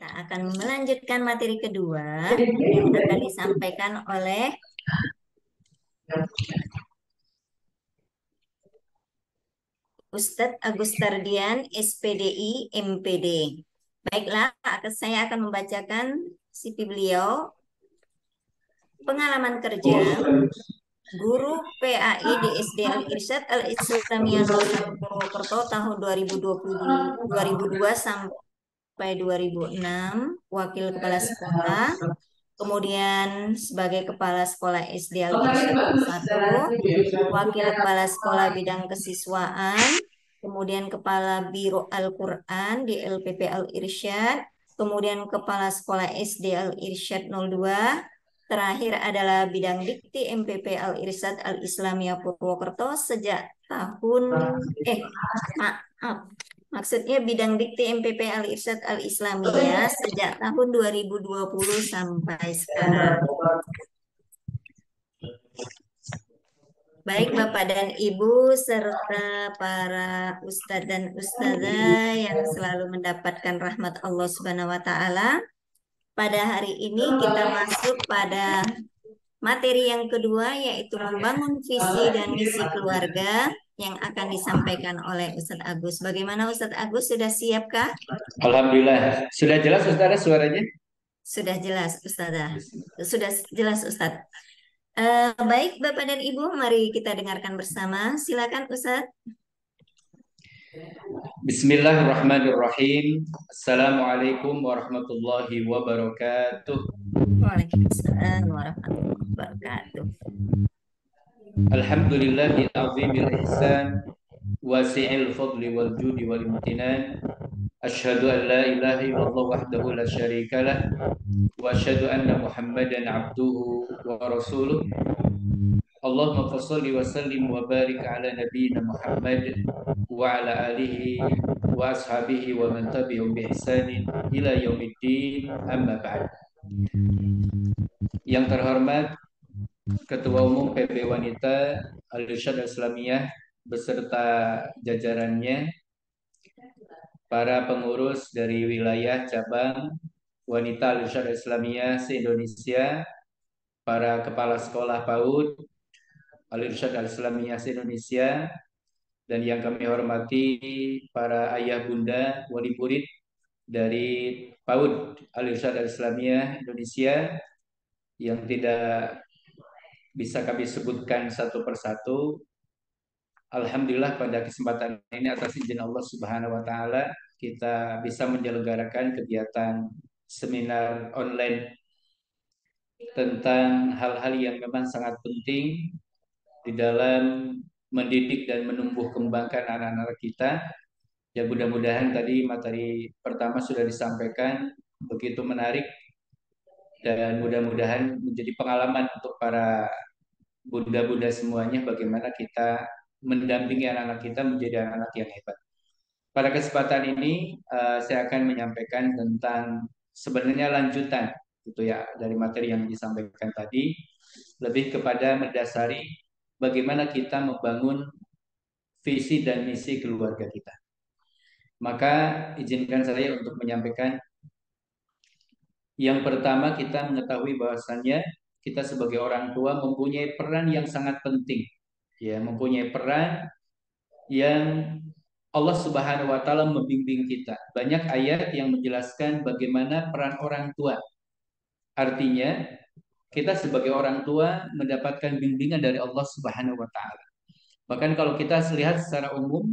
Kita akan melanjutkan materi kedua yang akan disampaikan oleh Ustadz Agus Tardian, SPDI, MPD. Baiklah, saya akan membacakan CV beliau. Pengalaman kerja, guru PAI di SD Al Irsyad Al Islamiyah 01 Purwokerto tahun 2002 sampai 2006, wakil kepala sekolah. Kemudian sebagai kepala sekolah SD Al Irsyad 01, wakil kepala sekolah bidang kesiswaan, kemudian kepala Biro Al-Quran di LPP Al Irsyad, kemudian kepala sekolah SD Al Irsyad 02, terakhir adalah bidang dikti MPP Al Irsyad Al Islamiyah Purwokerto sejak tahun maaf maksudnya bidang dikti MPP Al Irsyad Al Islamiyah sejak tahun 2020 sampai sekarang. Baik Bapak dan Ibu serta para ustadz dan ustadzah yang selalu mendapatkan rahmat Allah Subhanahu wa taala. Pada hari ini kita masuk pada materi yang kedua, yaitu membangun visi dan misi keluarga yang akan disampaikan oleh Ustadz Agus. Bagaimana Ustadz Agus, sudah siapkah? Alhamdulillah. Sudah jelas Ustazah suaranya? Sudah jelas Ustazah. Sudah jelas Ustadz. Baik Bapak dan Ibu, mari kita dengarkan bersama. Silakan Ustadz. Bismillahirrahmanirrahim. Assalamualaikum warahmatullahi wabarakatuh. Waalaikumsalam warahmatullahi wabarakatuh. Alhamdulillahil azimil ihsan wasi'il fadli wal judi wal imtinan. Asyhadu an la ilaha illallah wahdahu la syarika lah wa asyhadu anna Muhammadan abduhu wa rasuluh. Allahumma fasholli wa sallim wa barik ala nabiyyina Muhammad wa ala alihi wa ashabihi wa man tabi'ahum bi ihsanin ila yaumiddin, amma ba'd. Yang terhormat Ketua Umum PP Wanita Al-Irsyad Al-Islamiyah beserta jajarannya, para pengurus dari wilayah cabang Wanita Al-Irsyad Al-Islamiyah se-Indonesia, para kepala sekolah PAUD Al-Irsyad Al-Islamiyah se-Indonesia, dan yang kami hormati para ayah bunda wali murid dari PAUD Al-Irsyad Al-Islamiyah Indonesia yang tidak bisa kami sebutkan satu persatu. Alhamdulillah pada kesempatan ini atas izin Allah Subhanahu wa taala kita bisa menyelenggarakan kegiatan seminar online tentang hal-hal yang memang sangat penting di dalam mendidik dan menumbuh kembangkan anak-anak kita. Ya, mudah-mudahan tadi materi pertama sudah disampaikan begitu menarik dan mudah-mudahan menjadi pengalaman untuk para bunda-bunda semuanya bagaimana kita mendampingi anak-anak kita menjadi anak-anak yang hebat. Pada kesempatan ini saya akan menyampaikan tentang sebenarnya lanjutan gitu ya dari materi yang disampaikan tadi, lebih kepada mendasari bagaimana kita membangun visi dan misi keluarga kita. Maka izinkan saya untuk menyampaikan yang pertama, kita mengetahui bahwasannya kita sebagai orang tua mempunyai peran yang sangat penting, ya, mempunyai peran yang Allah Subhanahu wa taala membimbing kita. Banyak ayat yang menjelaskan bagaimana peran orang tua. Artinya, kita sebagai orang tua mendapatkan bimbingan dari Allah Subhanahu wa taala. Bahkan kalau kita lihat secara umum,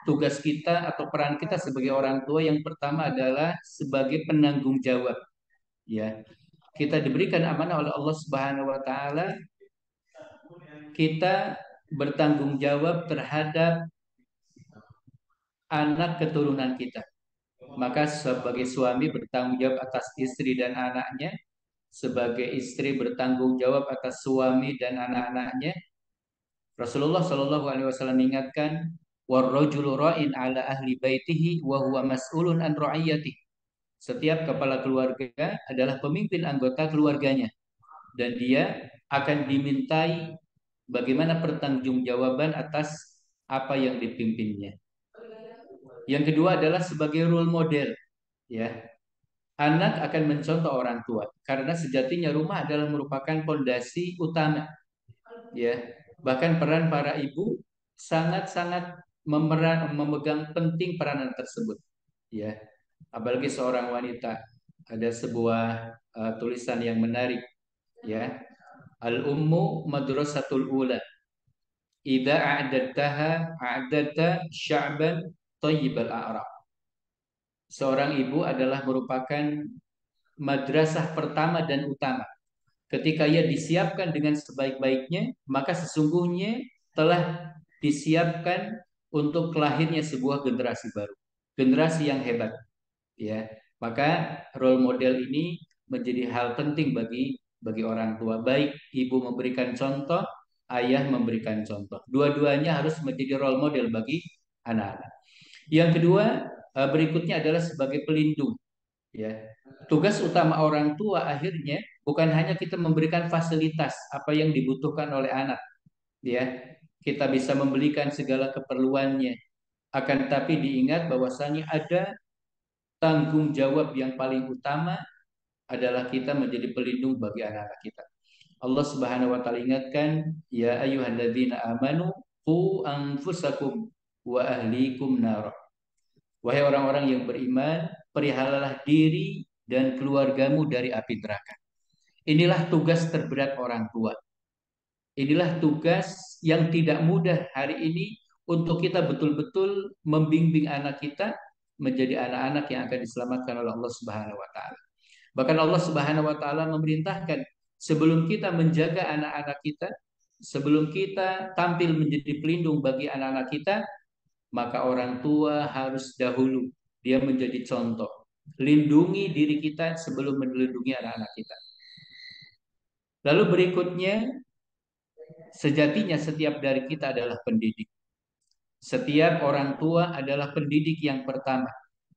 tugas kita atau peran kita sebagai orang tua yang pertama adalah sebagai penanggung jawab. Ya, kita diberikan amanah oleh Allah Subhanahu wa taala, kita bertanggung jawab terhadap anak keturunan kita. Maka sebagai suami bertanggung jawab atas istri dan anaknya, sebagai istri bertanggung jawab atas suami dan anak-anaknya. Rasulullah Shallallahu alaihi wasallam mengingatkan, warrajulu ra'in ala ahli baitihi wa huwa mas'ulun an ra'iyatihi. Setiap kepala keluarga adalah pemimpin anggota keluarganya dan dia akan dimintai bagaimana pertanggungjawaban atas apa yang dipimpinnya. Yang kedua adalah sebagai role model, ya. anak akan mencontoh orang tua karena sejatinya rumah adalah merupakan pondasi utama, ya. Bahkan peran para ibu sangat-sangat memegang penting peranan tersebut, ya. Apalagi seorang wanita. Ada sebuah tulisan yang menarik, ya. Al ummu madrasatul ula. Idza a'dadtaha a'dadta sya'ban thayyibal a'raq. Seorang ibu adalah merupakan madrasah pertama dan utama. Ketika ia disiapkan dengan sebaik-baiknya, maka sesungguhnya telah disiapkan untuk lahirnya sebuah generasi baru, generasi yang hebat, ya. Maka role model ini menjadi hal penting bagi orang tua. Baik ibu memberikan contoh, ayah memberikan contoh. Dua-duanya harus menjadi role model bagi anak-anak. Yang kedua, berikutnya adalah sebagai pelindung, ya. Tugas utama orang tua akhirnya bukan hanya kita memberikan fasilitas apa yang dibutuhkan oleh anak, ya. Kita bisa membelikan segala keperluannya, akan tapi diingat bahwasanya ada tanggung jawab yang paling utama adalah kita menjadi pelindung bagi anak-anak kita. Allah Subhanahu wa taala ingatkan, ya ayyuhalladzina amanu qu anfusakum wa ahlikum nar. Wahai orang-orang yang beriman, peliharalah diri dan keluargamu dari api neraka. Inilah tugas terberat orang tua. Inilah tugas yang tidak mudah hari ini untuk kita betul-betul membimbing anak kita menjadi anak-anak yang akan diselamatkan oleh Allah Subhanahu wa taala. Bahkan Allah Subhanahu wa taala memerintahkan sebelum kita menjaga anak-anak kita, sebelum kita tampil menjadi pelindung bagi anak-anak kita, maka orang tua harus dahulu dia menjadi contoh. Lindungi diri kita sebelum melindungi anak-anak kita. Lalu berikutnya, sejatinya setiap dari kita adalah pendidik. Setiap orang tua adalah pendidik yang pertama.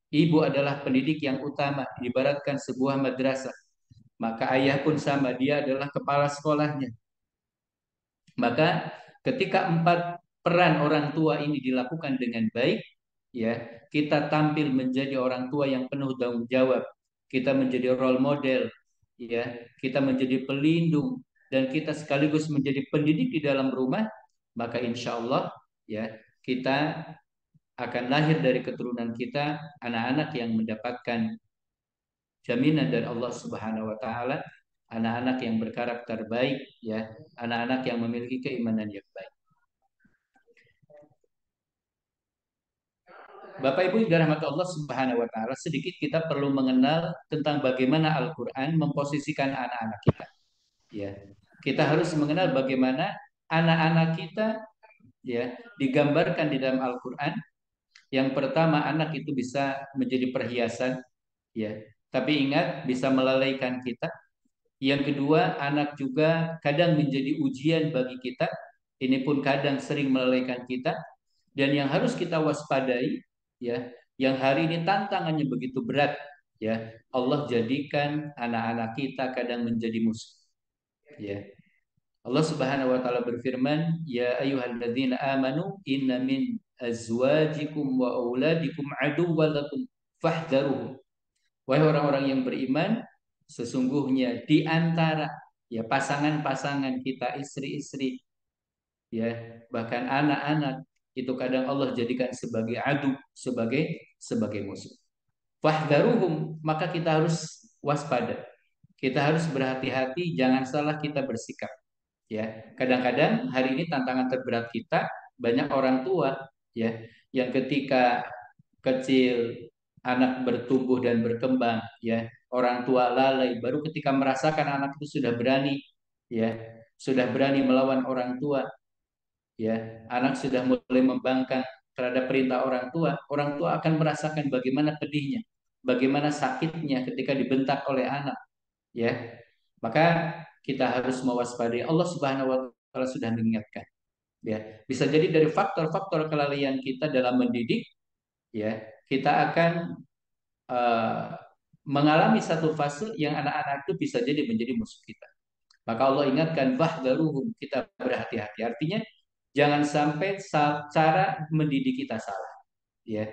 Ibu adalah pendidik yang utama, ibaratkan sebuah madrasah. Maka ayah pun sama, dia adalah kepala sekolahnya. Maka ketika empat peran orang tua ini dilakukan dengan baik, ya, kita tampil menjadi orang tua yang penuh tanggung jawab. Kita menjadi role model, ya, kita menjadi pelindung dan kita sekaligus menjadi pendidik di dalam rumah, maka insya Allah, ya, kita akan lahir dari keturunan kita anak-anak yang mendapatkan jaminan dari Allah Subhanahu wa taala, anak-anak yang berkarakter baik, ya, anak-anak yang memiliki keimanan yang baik. Bapak Ibu yang dirahmati Allah Subhanahu wa taala, sedikit kita perlu mengenal tentang bagaimana Al-Qur'an memposisikan anak-anak kita. Ya. Kita harus mengenal bagaimana anak-anak kita, ya, digambarkan di dalam Al-Qur'an. Yang pertama, anak itu bisa menjadi perhiasan, ya. Tapi ingat bisa melalaikan kita. Yang kedua, anak juga kadang menjadi ujian bagi kita. Ini pun kadang sering melalaikan kita. Dan yang harus kita waspadai, ya, yang hari ini tantangannya begitu berat, ya, Allah jadikan anak-anak kita kadang menjadi musuh, ya. Allah Subhanahu wa taala berfirman, ya ayyuhalladzina amanu inna min azwajikum wa auladikum aduwwan lakum fahdharuhum. Wahai orang-orang yang beriman, sesungguhnya di antara, ya, pasangan-pasangan kita, istri-istri, ya, bahkan anak-anak itu kadang Allah jadikan sebagai adu, sebagai musuh. Fahdharuhum, maka kita harus waspada. Kita harus berhati-hati, jangan salah kita bersikap. Ya, kadang-kadang hari ini tantangan terberat kita banyak orang tua, ya, yang ketika kecil anak bertumbuh dan berkembang, ya, orang tua lalai, baru ketika merasakan anak itu sudah berani, ya, sudah berani melawan orang tua, ya, anak sudah mulai membangkang terhadap perintah orang tua akan merasakan bagaimana pedihnya, bagaimana sakitnya ketika dibentak oleh anak, ya. Maka kita harus mewaspadai. Allah Subhanahu wa taala sudah mengingatkan, ya. Bisa jadi dari faktor-faktor kelalaian kita dalam mendidik, ya, kita akan uh, mengalami satu fase yang anak-anak itu bisa jadi menjadi musuh kita. Maka Allah ingatkan, "Fahdharuhum", kita berhati-hati. Artinya jangan sampai cara mendidik kita salah, ya.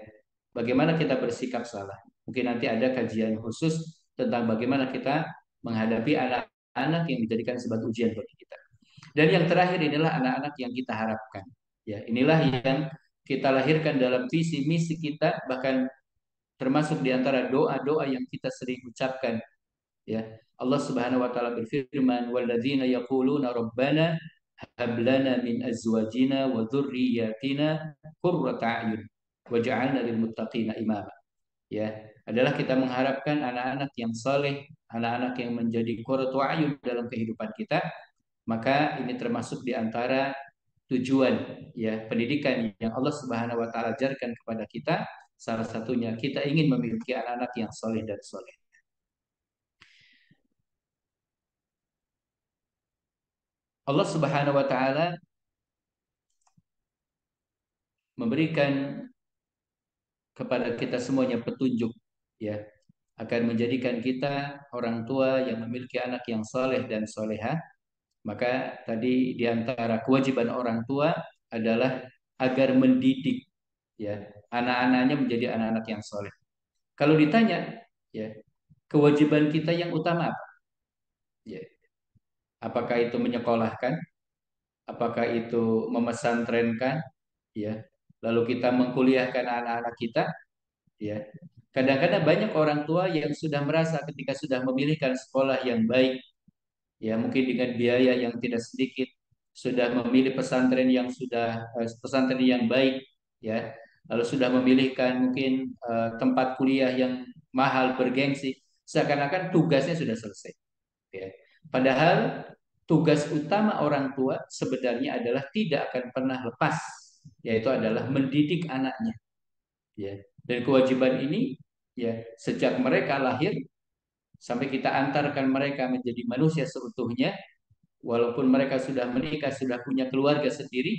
Bagaimana kita bersikap salah. Mungkin nanti ada kajian khusus tentang bagaimana kita menghadapi anak-anak yang dijadikan sebagai ujian bagi kita. Dan yang terakhir inilah anak-anak yang kita harapkan. Ya, inilah yang kita lahirkan dalam visi misi kita, bahkan termasuk di antara doa-doa yang kita sering ucapkan. Ya, Allah Subhanahu wa taala berfirman, "Walladzina yaquluna rabbana hab lana min azwajina wa dzurriyyatina qurrata a'yun waj'alna lil muttaqina imama." Ya, adalah kita mengharapkan anak-anak yang saleh, anak-anak yang menjadi qurratu a'yun dalam kehidupan kita. Maka ini termasuk di antara tujuan ya pendidikan yang Allah Subhanahu wa taala ajarkan kepada kita. Salah satunya kita ingin memiliki anak-anak yang soleh dan soleh. Allah Subhanahu wa taala memberikan kepada kita semuanya petunjuk ya akan menjadikan kita orang tua yang memiliki anak yang soleh dan soleha. Maka tadi di antara kewajiban orang tua adalah agar mendidik ya anak-anaknya menjadi anak-anak yang soleh. Kalau ditanya ya kewajiban kita yang utama apa? Ya, apakah itu menyekolahkan? Apakah itu memesantrenkan? Ya, lalu kita mengkuliahkan anak-anak kita? Ya, kadang-kadang banyak orang tua yang sudah merasa ketika sudah memilihkan sekolah yang baik, ya mungkin dengan biaya yang tidak sedikit, sudah memilih pesantren yang pesantren yang baik, ya, lalu sudah memilihkan mungkin tempat kuliah yang mahal bergengsi, seakan-akan tugasnya sudah selesai. Ya. Padahal tugas utama orang tua sebenarnya adalah tidak akan pernah lepas, yaitu adalah mendidik anaknya. Ya. Dan kewajiban ini ya sejak mereka lahir sampai kita antarkan mereka menjadi manusia seutuhnya, walaupun mereka sudah menikah, sudah punya keluarga sendiri,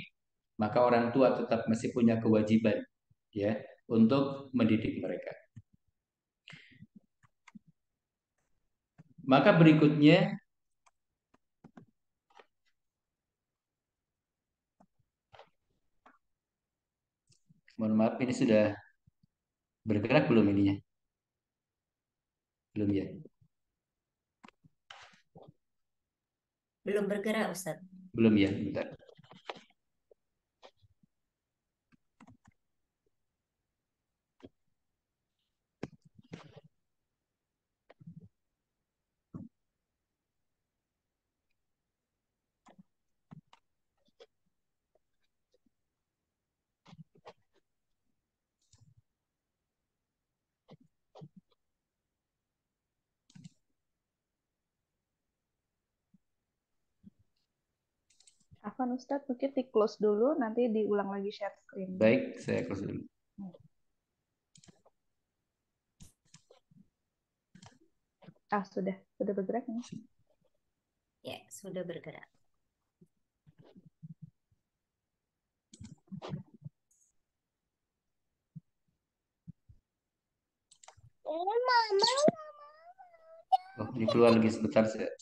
maka orang tua tetap masih punya kewajiban ya untuk mendidik mereka. Maka berikutnya mohon maaf ini sudah bergerak belum ininya? Belum ya? Belum bergerak, Ustaz. Belum ya, bentar. Afwan Ustadz, mungkin di close dulu, nanti diulang lagi share screen. Baik, saya close dulu. Sudah bergerak ya? Ya, sudah bergerak. Oh, ini keluar lagi sebentar saya.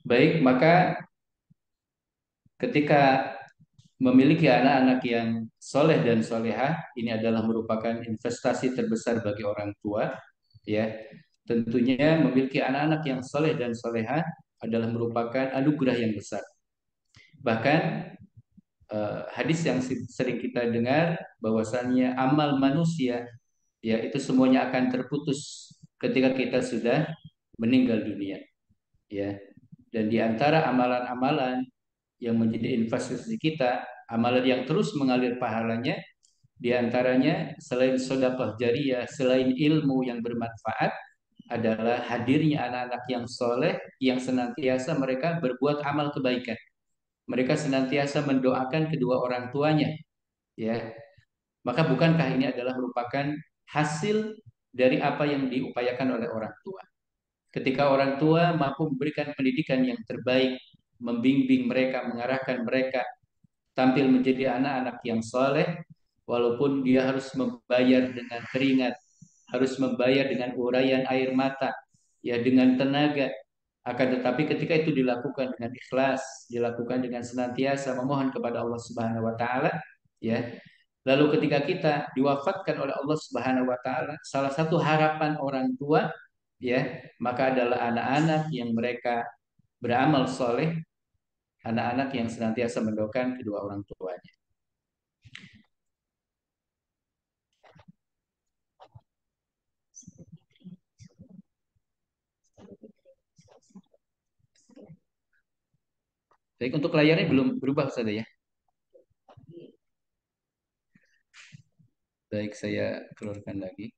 Baik, maka ketika memiliki anak-anak yang soleh dan solehah, ini adalah merupakan investasi terbesar bagi orang tua. Ya, tentunya memiliki anak-anak yang soleh dan solehah adalah merupakan anugerah yang besar. Bahkan hadis yang sering kita dengar bahwasannya amal manusia ya itu semuanya akan terputus ketika kita sudah meninggal dunia. Ya, dan di antara amalan-amalan yang menjadi investasi kita, amalan yang terus mengalir pahalanya, di antaranya selain sedekah jariyah, selain ilmu yang bermanfaat, adalah hadirnya anak-anak yang soleh yang senantiasa mereka berbuat amal kebaikan. Mereka senantiasa mendoakan kedua orang tuanya, ya. Maka bukankah ini adalah merupakan hasil dari apa yang diupayakan oleh orang tua? Ketika orang tua mampu memberikan pendidikan yang terbaik, membimbing mereka, mengarahkan mereka tampil menjadi anak-anak yang soleh, walaupun dia harus membayar dengan keringat, harus membayar dengan uraian air mata, ya dengan tenaga. Akan tetapi ketika itu dilakukan dengan ikhlas, dilakukan dengan senantiasa memohon kepada Allah Subhanahu wa taala, ya. Lalu ketika kita diwafatkan oleh Allah Subhanahu wa taala, salah satu harapan orang tua, ya, maka adalah anak-anak yang mereka beramal soleh, anak-anak yang senantiasa mendoakan kedua orang tuanya. Baik, untuk layarnya belum berubah Ustaz ya. Baik, saya keluarkan lagi.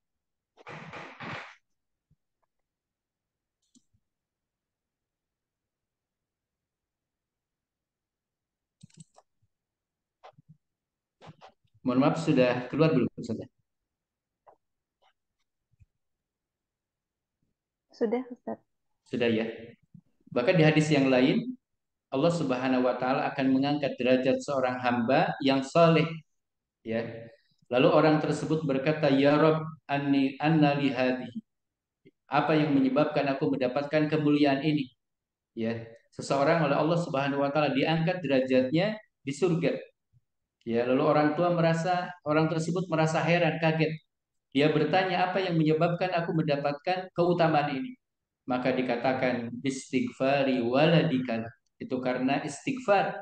Mohon maaf, sudah keluar belum Ustaz ya? Sudah, Ustaz. Sudah ya. Bahkan di hadis yang lain, Allah Subhanahu wa taala akan mengangkat derajat seorang hamba yang saleh, ya. Lalu orang tersebut berkata, "Ya Rob, anna li hadhihi." Apa yang menyebabkan aku mendapatkan kemuliaan ini? Ya. Seseorang oleh Allah Subhanahu wa taala diangkat derajatnya di surga. Ya, lalu orang tersebut merasa heran, kaget. Dia bertanya, apa yang menyebabkan aku mendapatkan keutamaan ini? Maka dikatakan istighfari waladika. Itu karena istighfar,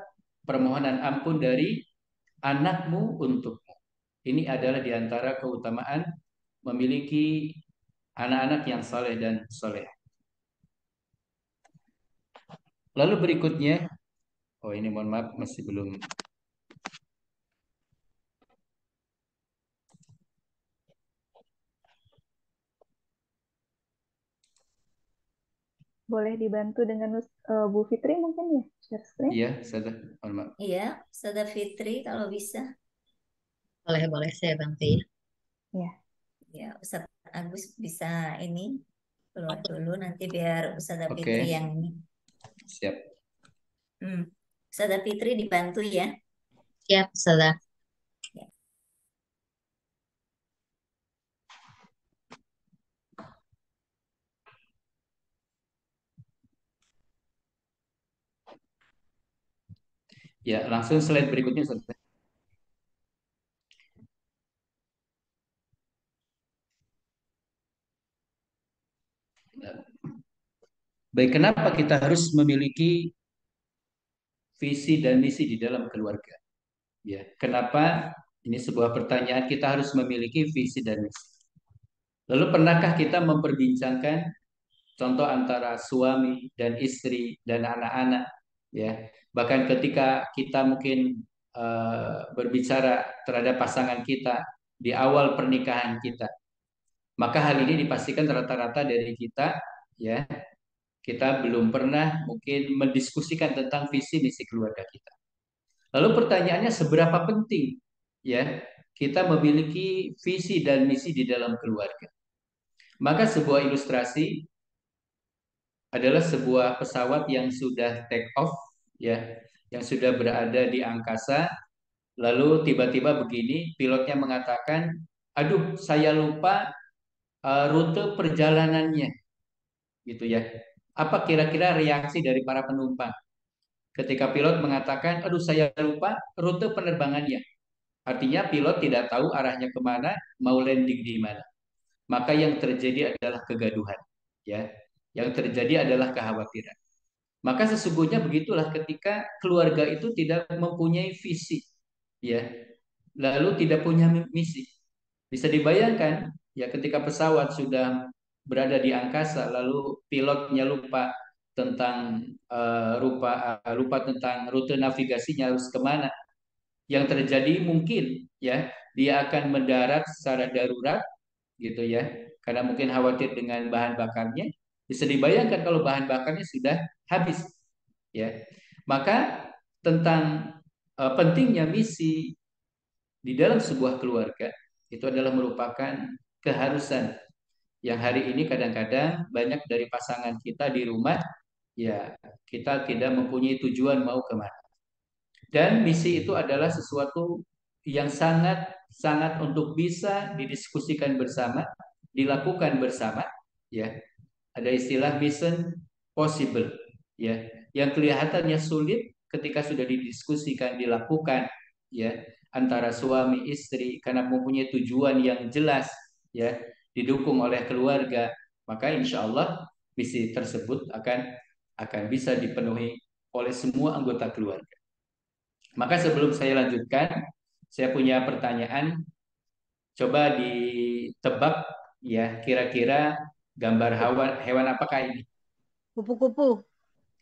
permohonan ampun dari anakmu untukmu. Ini adalah diantara keutamaan memiliki anak-anak yang soleh dan soleh. Lalu berikutnya, oh ini mohon maaf masih belum. Boleh dibantu dengan Bu Fitri mungkin ya, share screen? Iya, sudah, mohon maaf. Iya, Ustazah Fitri kalau bisa. Boleh saya bantu ya. Ya. Ya, Ustaz Agus bisa ini keluar dulu nanti biar Ustazah Oke. Fitri yang ini. Siap. Ustazah Fitri dibantu ya. Siap, Ustazah. Ya, langsung slide berikutnya Ustaz. Baik, kenapa kita harus memiliki visi dan misi di dalam keluarga? Ya, kenapa ini sebuah pertanyaan, kita harus memiliki visi dan misi. Lalu pernahkah kita memperbincangkan contoh antara suami dan istri dan anak-anak, ya. Bahkan ketika kita mungkin berbicara terhadap pasangan kita di awal pernikahan kita, maka hal ini dipastikan rata-rata dari kita, ya, kita belum pernah mungkin mendiskusikan tentang visi misi keluarga kita. Lalu pertanyaannya, seberapa penting, ya, kita memiliki visi dan misi di dalam keluarga? Maka sebuah ilustrasi adalah sebuah pesawat yang sudah take off, ya, yang sudah berada di angkasa, lalu tiba-tiba begini, pilotnya mengatakan, "Aduh, saya lupa rute perjalanannya." Gitu ya. Apa kira-kira reaksi dari para penumpang ketika pilot mengatakan, "Aduh, saya lupa rute penerbangannya." Artinya pilot tidak tahu arahnya kemana, mau landing di mana. Maka yang terjadi adalah kegaduhan, ya. Yang terjadi adalah kekhawatiran. Maka sesungguhnya begitulah ketika keluarga itu tidak mempunyai visi, ya, lalu tidak punya misi. Bisa dibayangkan, ya, ketika pesawat sudah berada di angkasa, lalu pilotnya lupa tentang lupa tentang rute navigasinya harus kemana. Yang terjadi mungkin, ya, dia akan mendarat secara darurat, gitu ya, karena mungkin khawatir dengan bahan bakarnya. Bisa dibayangkan kalau bahan bakarnya sudah habis, ya. Maka tentang pentingnya misi di dalam sebuah keluarga itu adalah merupakan keharusan Yang hari ini kadang-kadang banyak dari pasangan kita di rumah, ya kita tidak mempunyai tujuan mau kemana. Dan misi itu adalah sesuatu yang sangat untuk bisa didiskusikan bersama, dilakukan bersama, ya. Ada istilah mission possible, ya. Yang kelihatannya sulit ketika sudah didiskusikan, dilakukan, ya, antara suami istri karena mempunyai tujuan yang jelas, ya, didukung oleh keluarga, maka insya Allah misi tersebut akan bisa dipenuhi oleh semua anggota keluarga. Maka sebelum saya lanjutkan, saya punya pertanyaan. Coba ditebak ya, kira-kira gambar hewan apakah ini? Kupu-kupu.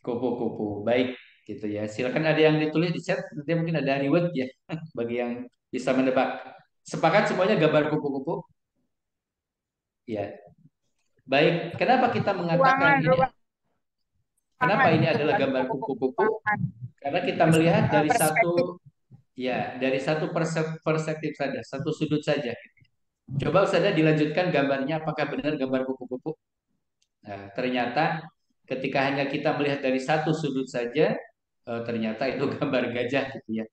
Kupu-kupu. Baik, gitu ya. Silakan ada yang ditulis di chat, nanti mungkin ada reward ya bagi yang bisa menebak. Sepakat semuanya gambar kupu-kupu? Ya. Baik, kenapa kita mengatakan ini? Kenapa ini adalah gambar kupu-kupu? Karena kita melihat dari satu, ya, dari satu perspektif saja, satu sudut saja. Coba Ustazah dilanjutkan gambarnya, apakah benar gambar kupu-kupu? Nah, ternyata ketika hanya kita melihat dari satu sudut saja, ternyata itu gambar gajah gitu ya.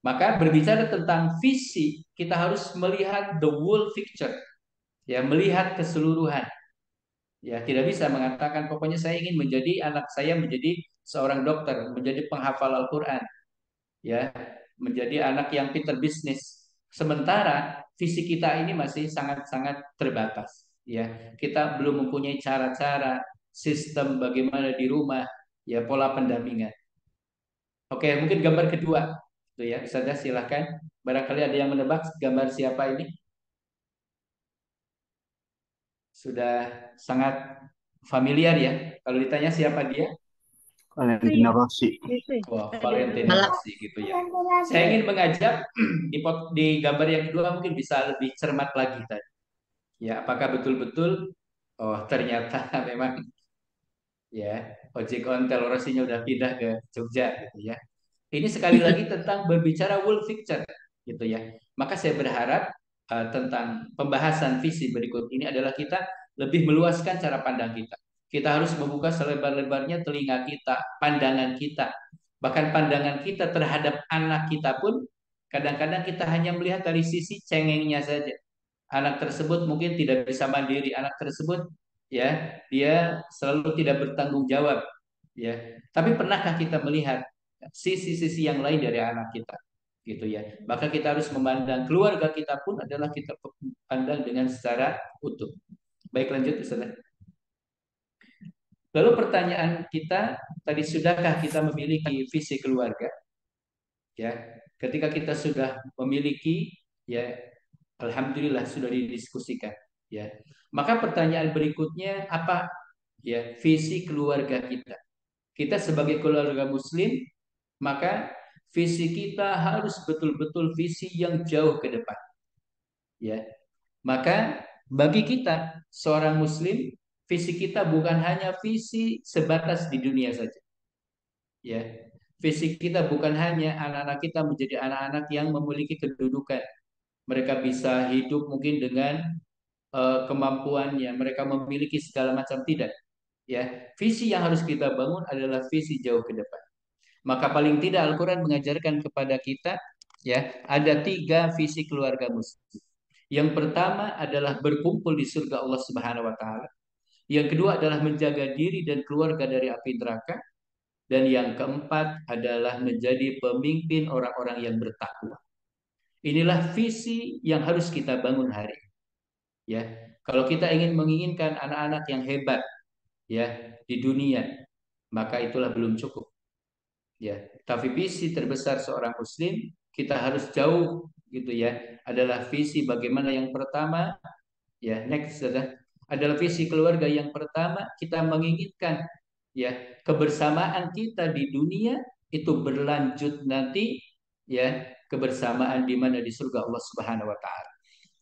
Maka berbicara tentang visi, kita harus melihat the whole picture, ya, melihat keseluruhan. Ya, tidak bisa mengatakan pokoknya saya ingin menjadi anak saya menjadi seorang dokter, menjadi penghafal Al-Qur'an, ya, menjadi anak yang pintar bisnis. Sementara visi kita ini masih sangat-sangat terbatas, ya. Kita belum mempunyai cara-cara sistem bagaimana di rumah, ya, pola pendampingan. Oke, mungkin gambar kedua, tuh ya, Ustazah silahkan. Barangkali ada yang menebak gambar siapa ini? Sudah sangat familiar ya. Kalau ditanya siapa dia? Valentino Rossi. Wah, Valentino Rossi gitu ya. Saya ingin mengajak di gambar yang kedua mungkin bisa lebih cermat lagi tadi. Ya, apakah betul-betul ternyata memang ya ojek ontel Rossinya udah pindah ke Jogja gitu ya. Ini sekali lagi tentang berbicara world picture gitu ya. Maka saya berharap tentang pembahasan visi berikut ini adalah kita lebih meluaskan cara pandang kita. Kita harus membuka selebar-lebarnya telinga kita, pandangan kita. Bahkan pandangan kita terhadap anak kita pun kadang-kadang kita hanya melihat dari sisi cengengnya saja. Anak tersebut mungkin tidak bisa mandiri, anak tersebut ya dia selalu tidak bertanggung jawab, ya. Tapi pernahkah kita melihat sisi-sisi yang lain dari anak kita, gitu ya? Maka kita harus memandang keluarga kita pun adalah kita pandang dengan secara utuh. Baik, lanjut Ustaz. Lalu pertanyaan kita tadi, sudahkah kita memiliki visi keluarga? Ya, ketika kita sudah memiliki, ya, alhamdulillah sudah didiskusikan, ya. Maka pertanyaan berikutnya apa? Ya, visi keluarga kita. Kita sebagai keluarga muslim, maka visi kita harus betul-betul visi yang jauh ke depan. Ya. Maka bagi kita seorang muslim, visi kita bukan hanya visi sebatas di dunia saja. Ya. Visi kita bukan hanya anak-anak kita menjadi anak-anak yang memiliki kedudukan. Mereka bisa hidup mungkin dengan kemampuannya, mereka memiliki segala macam, tidak. Ya, visi yang harus kita bangun adalah visi jauh ke depan. Maka paling tidak Al-Quran mengajarkan kepada kita, ya, ada 3 visi keluarga muslim. Yang pertama adalah berkumpul di surga Allah Subhanahu Wa Taala. Yang kedua adalah menjaga diri dan keluarga dari api neraka. Dan yang keempat adalah menjadi pemimpin orang-orang yang bertakwa. Inilah visi yang harus kita bangun hari ini. Ya, kalau kita menginginkan anak-anak yang hebat, ya, di dunia, maka itulah belum cukup. Ya, tapi visi terbesar seorang muslim kita harus jauh gitu ya, adalah visi bagaimana yang pertama, ya, next adalah visi keluarga. Yang pertama, kita menginginkan, ya, kebersamaan kita di dunia itu berlanjut nanti, ya, kebersamaan di mana di surga Allah Subhanahu wa taala.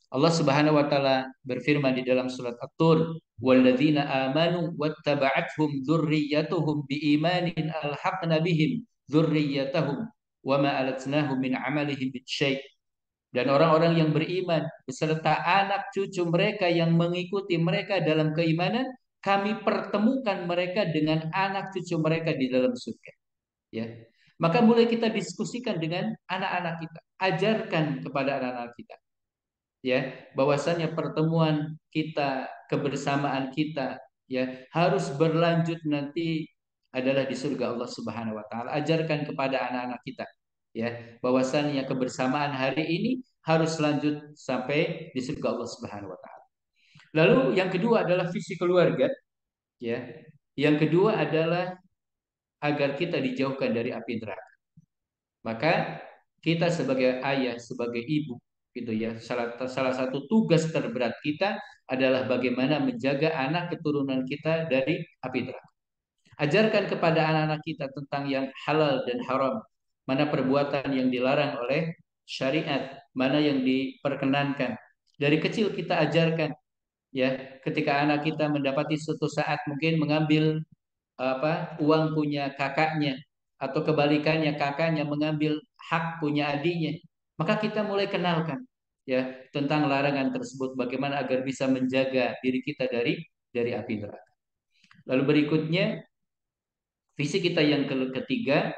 Allah Subhanahu wa taala berfirman di dalam surat At-Tur, "Walladzina amanu wattaba'athum dzurriyyatuhum biimanin alhaqna bihim dzurriyyatahum wama alatnahum min amalihim min syai'." dan orang-orang yang beriman beserta anak cucu mereka yang mengikuti mereka dalam keimanan, kami pertemukan mereka dengan anak cucu mereka di dalam surga. Ya, maka mulai kita diskusikan dengan anak-anak kita, ajarkan kepada anak-anak kita, ya, bahwasannya pertemuan kita, kebersamaan kita, ya, harus berlanjut nanti adalah di surga Allah Subhanahu wa taala. Ajarkan kepada anak-anak kita, ya, bahwasannya kebersamaan hari ini harus lanjut sampai di surga Allah Subhanahu wa taala. Lalu yang kedua adalah visi keluarga, ya. Yang kedua adalah agar kita dijauhkan dari api neraka. Maka kita sebagai ayah, sebagai ibu, gitu ya, salah satu tugas terberat kita adalah bagaimana menjaga anak keturunan kita dari api neraka. Ajarkan kepada anak-anak kita tentang yang halal dan haram, mana perbuatan yang dilarang oleh syariat, mana yang diperkenankan. Dari kecil kita ajarkan, ya, ketika anak kita mendapati suatu saat mungkin mengambil uang punya kakaknya, atau kebalikannya kakaknya mengambil hak punya adiknya, maka kita mulai kenalkan, ya, tentang larangan tersebut, bagaimana agar bisa menjaga diri kita dari api neraka. Lalu berikutnya visi kita yang ketiga,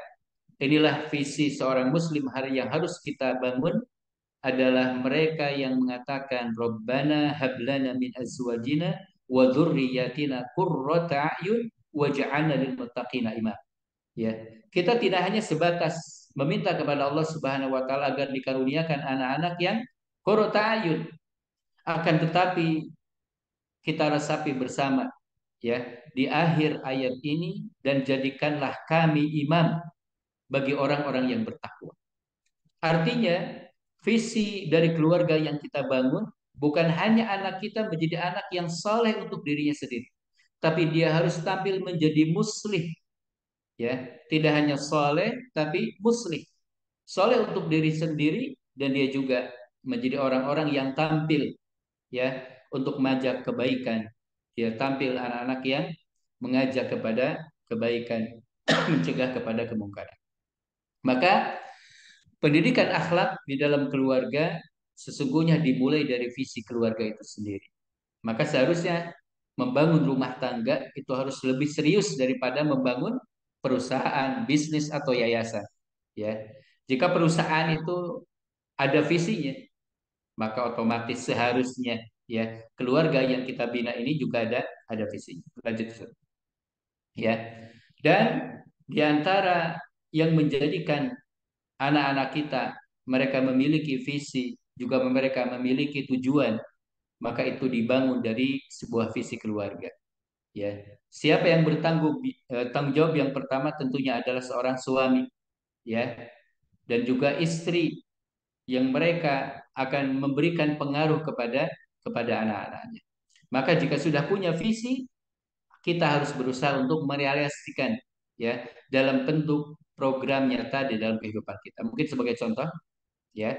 inilah visi seorang muslim hari yang harus kita bangun, adalah mereka yang mengatakan Rabbana hablana min azwajina wa dzurriyyatina qurrata a'yun waj'alna lil muttaqina imama. Ya, kita tidak hanya sebatas meminta kepada Allah Subhanahu wa taala agar dikaruniakan anak-anak yang qurrata a'yun, akan tetapi kita resapi bersama, ya, di akhir ayat ini, dan jadikanlah kami imam bagi orang-orang yang bertakwa. Artinya, visi dari keluarga yang kita bangun bukan hanya anak kita menjadi anak yang saleh untuk dirinya sendiri, tapi dia harus tampil menjadi muslih, ya, tidak hanya saleh tapi muslih, saleh untuk diri sendiri, dan dia juga menjadi orang-orang yang tampil, ya, untuk mengajak kebaikan. Dia tampil anak-anak yang mengajak kepada kebaikan, mencegah kepada kemungkaran. Maka pendidikan akhlak di dalam keluarga sesungguhnya dimulai dari visi keluarga itu sendiri. Maka seharusnya membangun rumah tangga itu harus lebih serius daripada membangun perusahaan, bisnis atau yayasan. Ya, jika perusahaan itu ada visinya, maka otomatis seharusnya, ya, keluarga yang kita bina ini juga ada visinya. Lanjut, ya. Dan diantara yang menjadikan anak-anak kita mereka memiliki visi, juga mereka memiliki tujuan, maka itu dibangun dari sebuah visi keluarga. Ya, siapa yang tanggung jawab yang pertama tentunya adalah seorang suami, ya, dan juga istri, yang mereka akan memberikan pengaruh kepada anak-anaknya. Maka jika sudah punya visi, kita harus berusaha untuk merealisasikan, ya, dalam bentuk program nyata di dalam kehidupan kita. Mungkin sebagai contoh, ya,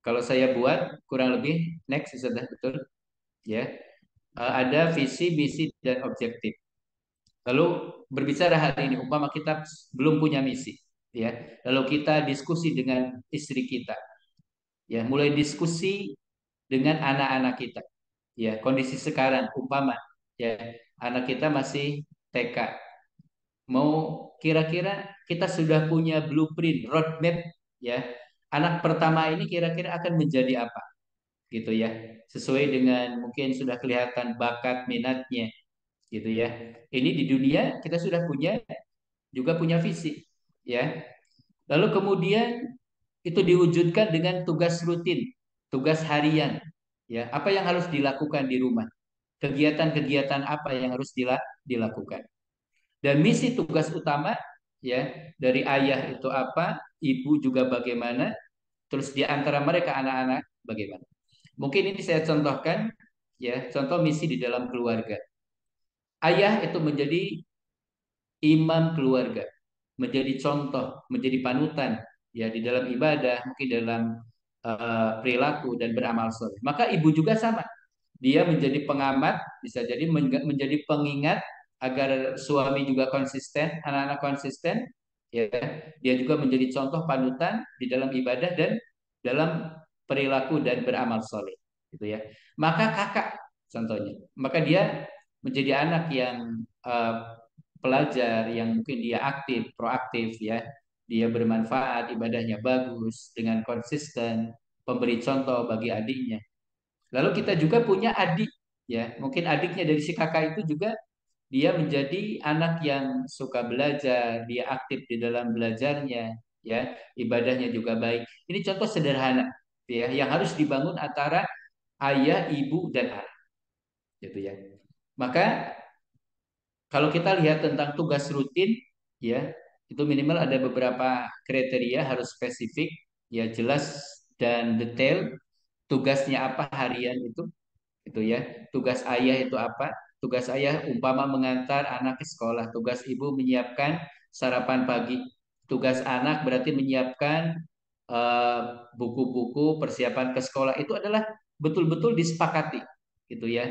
kalau saya buat kurang lebih next sudah betul, ya, ada visi, misi dan objektif. Lalu berbicara hari ini, umpama kita belum punya misi, ya, lalu kita diskusi dengan istri kita, ya, mulai diskusi dengan anak-anak kita, ya, kondisi sekarang umpama, ya, anak kita masih TK, mau kira-kira kita sudah punya blueprint, roadmap, ya, anak pertama ini kira-kira akan menjadi apa, gitu ya, sesuai dengan mungkin sudah kelihatan bakat minatnya, gitu ya. Ini di dunia kita sudah punya visi, ya. Lalu kemudian itu diwujudkan dengan tugas rutin, tugas harian, ya, apa yang harus dilakukan di rumah, kegiatan-kegiatan apa yang harus dilakukan, dan misi tugas utama, ya, dari ayah itu apa, ibu juga bagaimana, terus di antara mereka anak-anak bagaimana. Mungkin ini saya contohkan, ya, contoh misi di dalam keluarga. Ayah itu menjadi imam keluarga, menjadi contoh, menjadi panutan, ya, di dalam ibadah, mungkin dalam perilaku dan beramal soleh. Maka ibu juga sama, dia menjadi pengamat, bisa jadi menjadi pengingat agar suami juga konsisten, anak-anak konsisten, ya. Dia juga menjadi contoh panutan di dalam ibadah dan dalam perilaku dan beramal soleh, gitu ya. Maka kakak contohnya, maka dia menjadi anak yang pelajar yang mungkin dia aktif, proaktif ya, dia bermanfaat, ibadahnya bagus, dengan konsisten, pemberi contoh bagi adiknya. Lalu kita juga punya adik ya, mungkin adiknya dari si kakak itu juga dia menjadi anak yang suka belajar, dia aktif di dalam belajarnya, ya, ibadahnya juga baik. Ini contoh sederhana, ya, yang harus dibangun antara ayah, ibu, dan anak, gitu ya. Maka kalau kita lihat tentang tugas rutin, ya, itu minimal ada beberapa kriteria harus spesifik, ya, jelas dan detail. Tugasnya apa harian itu ya. Tugas ayah itu apa? Tugas ayah umpama mengantar anak ke sekolah. Tugas ibu menyiapkan sarapan pagi. Tugas anak berarti menyiapkan eh, buku-buku persiapan ke sekolah. Itu adalah betul-betul disepakati, gitu ya.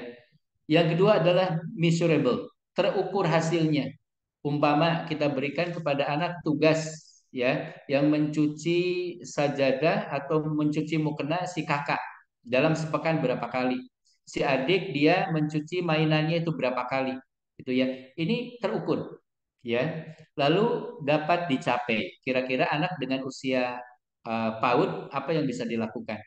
Yang kedua adalah measurable, terukur hasilnya. Umpama kita berikan kepada anak tugas ya yang mencuci sajadah atau mencuci mukena si kakak dalam sepekan berapa kali. Si adik dia mencuci mainannya itu berapa kali. Itu ya. Ini terukur ya. Lalu dapat dicapai. Kira-kira anak dengan usia PAUD apa yang bisa dilakukan?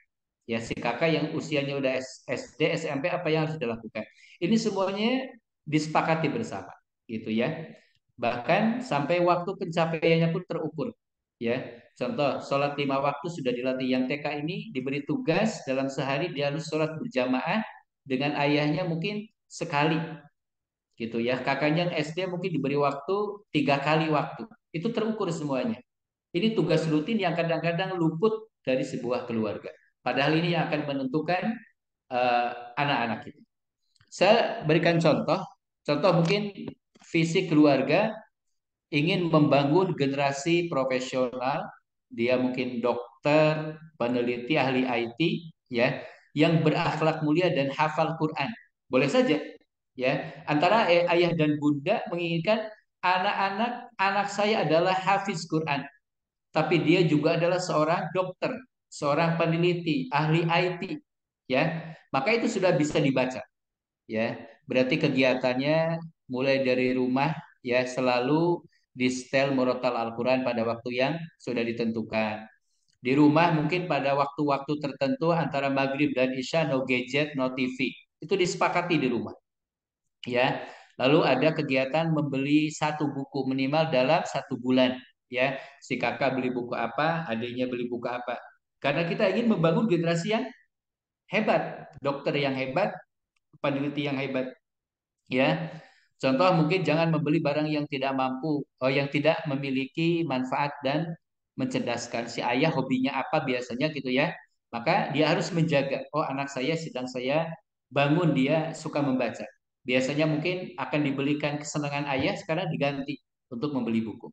Ya, si kakak yang usianya udah SD, SMP apa yang harus dilakukan? Ini semuanya disepakati bersama, gitu ya. Bahkan sampai waktu pencapaiannya pun terukur. Ya, contoh sholat 5 waktu sudah dilatih. Yang TK ini diberi tugas dalam sehari dia harus sholat berjamaah dengan ayahnya mungkin sekali, gitu ya. Kakaknya yang SD mungkin diberi waktu 3 kali waktu. Itu terukur semuanya. Ini tugas rutin yang kadang-kadang luput dari sebuah keluarga. Padahal ini yang akan menentukan eh, anak-anak kita. Saya berikan contoh, contoh mungkin visi keluarga ingin membangun generasi profesional, dia mungkin dokter, peneliti, ahli IT, ya, yang berakhlak mulia dan hafal Quran. Boleh saja, ya. Antara ayah dan bunda menginginkan anak saya adalah hafiz Quran, tapi dia juga adalah seorang dokter, seorang peneliti, ahli IT, ya. Maka itu sudah bisa dibaca, ya. Berarti kegiatannya mulai dari rumah ya selalu di setel murotal Al-Quran pada waktu yang sudah ditentukan. Di rumah mungkin pada waktu-waktu tertentu antara maghrib dan isya no gadget, no TV. Itu disepakati di rumah. Ya. Lalu ada kegiatan membeli satu buku minimal dalam 1 bulan. Ya, si kakak beli buku apa, adiknya beli buku apa. Karena kita ingin membangun generasi yang hebat, dokter yang hebat, peneliti yang hebat. Ya, contoh mungkin jangan membeli barang yang tidak mampu, yang tidak memiliki manfaat dan mencerdaskan. Si ayah hobinya apa biasanya gitu ya. Maka dia harus menjaga, oh anak saya sedang saya bangun dia suka membaca. Biasanya mungkin akan dibelikan kesenangan ayah sekarang diganti untuk membeli buku.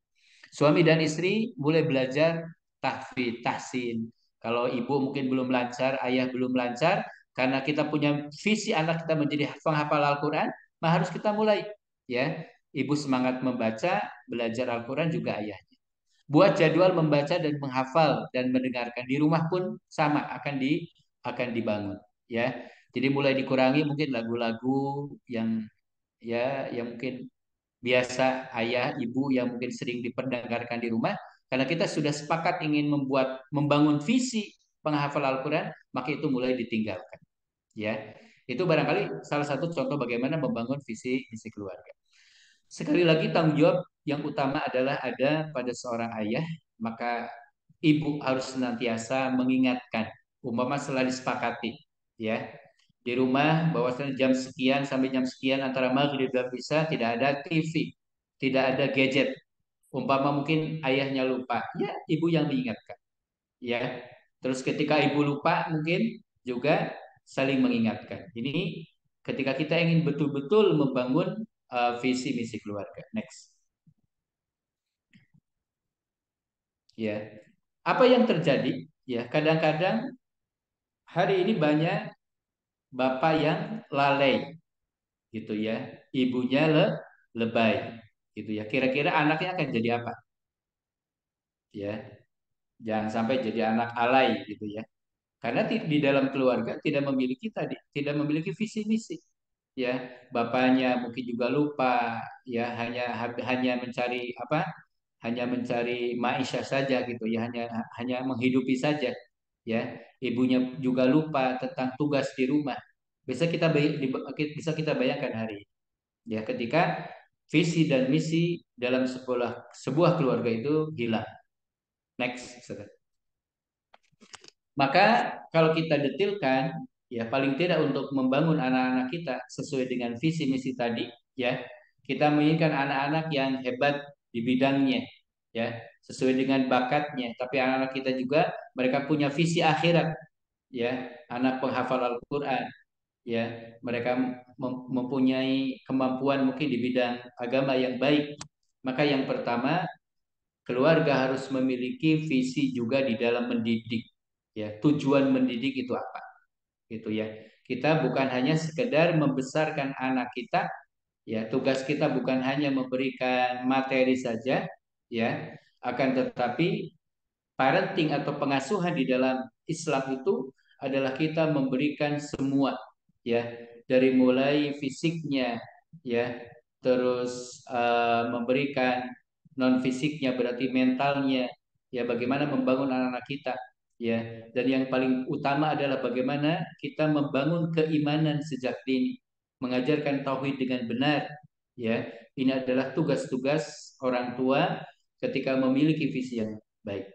Suami dan istri mulai belajar tahfidz, tahsin. Kalau ibu mungkin belum lancar, ayah belum lancar, karena kita punya visi anak kita menjadi penghafal Al-Quran, nah, harus kita mulai ya. Ibu semangat membaca, belajar Al-Quran juga ayahnya. Buat jadwal membaca dan menghafal dan mendengarkan di rumah pun sama akan dibangun ya. Jadi mulai dikurangi mungkin lagu-lagu yang ya yang mungkin biasa ayah ibu yang mungkin sering diperdengarkan di rumah karena kita sudah sepakat ingin membangun visi penghafal Al-Quran, maka itu mulai ditinggalkan ya. Itu barangkali salah satu contoh bagaimana membangun visi misi keluarga. Sekali lagi tanggung jawab yang utama adalah ada pada seorang ayah, maka ibu harus senantiasa mengingatkan, umpama setelah disepakati, ya di rumah bahwasanya jam sekian sampai jam sekian antara maghrib dan isya tidak ada TV, tidak ada gadget. Umpama mungkin ayahnya lupa, ya ibu yang mengingatkan, ya. Terus ketika ibu lupa mungkin juga saling mengingatkan. Ini ketika kita ingin betul-betul membangun visi misi keluarga. Next. Ya. Apa yang terjadi? Ya, kadang-kadang hari ini banyak bapak yang lalai gitu ya. Ibunya lebay gitu ya. Kira-kira anaknya akan jadi apa? Ya. Jangan sampai jadi anak alay gitu ya. Karena di dalam keluarga tidak memiliki visi misi. Ya, bapaknya mungkin juga lupa, ya hanya mencari apa? Hanya mencari maisha saja gitu ya, hanya menghidupi saja. Ya, ibunya juga lupa tentang tugas di rumah. Bisa kita bayangkan hari ini. Ya, ketika visi dan misi dalam sebuah keluarga itu hilang. Next, saudara. Maka kalau kita detilkan, ya paling tidak untuk membangun anak-anak kita sesuai dengan visi misi tadi, ya kita menginginkan anak-anak yang hebat di bidangnya, ya sesuai dengan bakatnya. Tapi anak-anak kita juga mereka punya visi akhirat, ya anak penghafal Al-Quran, ya mereka mempunyai kemampuan mungkin di bidang agama yang baik. Maka yang pertama, keluarga harus memiliki visi juga di dalam mendidik. Ya, tujuan mendidik itu apa? Gitu ya. Kita bukan hanya sekedar membesarkan anak kita, ya, tugas kita bukan hanya memberikan materi saja, ya, akan tetapi parenting atau pengasuhan di dalam Islam itu adalah kita memberikan semua, ya, dari mulai fisiknya, ya, terus memberikan non fisiknya berarti mentalnya, ya, bagaimana membangun anak-anak kita, ya, dan yang paling utama adalah bagaimana kita membangun keimanan sejak dini, mengajarkan tauhid dengan benar, ya, ini adalah tugas-tugas orang tua ketika memiliki visi yang baik.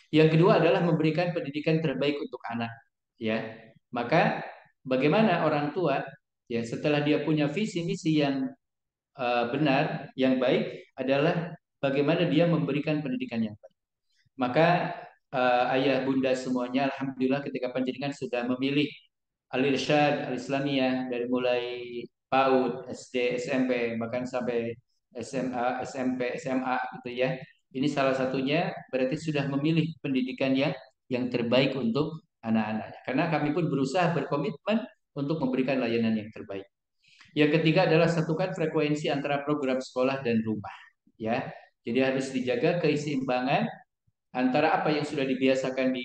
Yang kedua adalah memberikan pendidikan terbaik untuk anak, ya. Maka bagaimana orang tua, ya, setelah dia punya visi misi yang benar, yang baik adalah bagaimana dia memberikan pendidikan yang baik. Maka ayah bunda semuanya, alhamdulillah ketika panjenengan sudah memilih Al-Irsyad Al-Islamiyah dari mulai PAUD, SD, SMP, bahkan sampai SMA, SMP, SMA gitu ya. Ini salah satunya berarti sudah memilih pendidikan yang terbaik untuk anak-anaknya. Karena kami pun berusaha berkomitmen untuk memberikan layanan yang terbaik. Yang ketiga adalah satukan frekuensi antara program sekolah dan rumah. Ya, jadi harus dijaga keseimbangan antara apa yang sudah dibiasakan di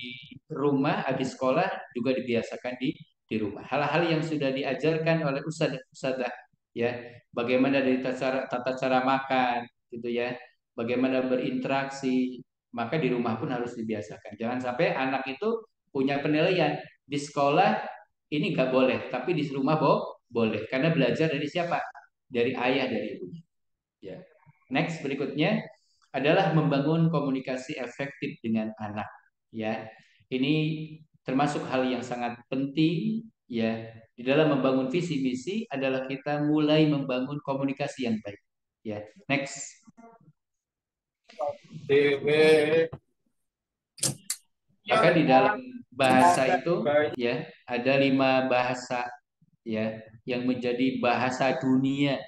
rumah, di sekolah juga dibiasakan di rumah. Hal-hal yang sudah diajarkan oleh ustadzah, ya, bagaimana dari tata cara makan, gitu ya, bagaimana berinteraksi, maka di rumah pun harus dibiasakan. Jangan sampai anak itu punya penilaian di sekolah ini nggak boleh, tapi di rumah boleh, karena belajar dari siapa? Dari ayah, dari ibunya. Ya. Next berikutnya adalah membangun komunikasi efektif dengan anak. Ya, ini termasuk hal yang sangat penting. Ya, di dalam membangun visi misi adalah kita mulai membangun komunikasi yang baik. Ya, next. Maka di dalam bahasa itu, ya, ada 5 bahasa, ya, yang menjadi bahasa dunia.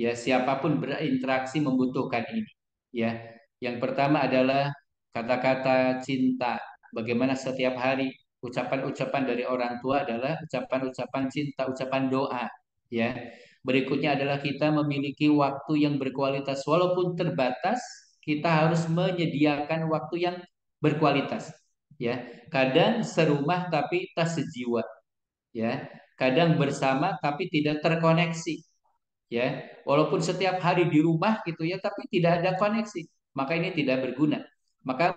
Ya, siapapun berinteraksi membutuhkan ini. Ya, yang pertama adalah kata-kata cinta. Bagaimana setiap hari ucapan-ucapan dari orang tua adalah ucapan-ucapan cinta, ucapan doa. Ya, berikutnya adalah kita memiliki waktu yang berkualitas, walaupun terbatas. Kita harus menyediakan waktu yang berkualitas. Ya, kadang serumah tapi tak sejiwa. Ya, kadang bersama tapi tidak terkoneksi. Ya, walaupun setiap hari di rumah gitu ya, tapi tidak ada koneksi, maka ini tidak berguna. Maka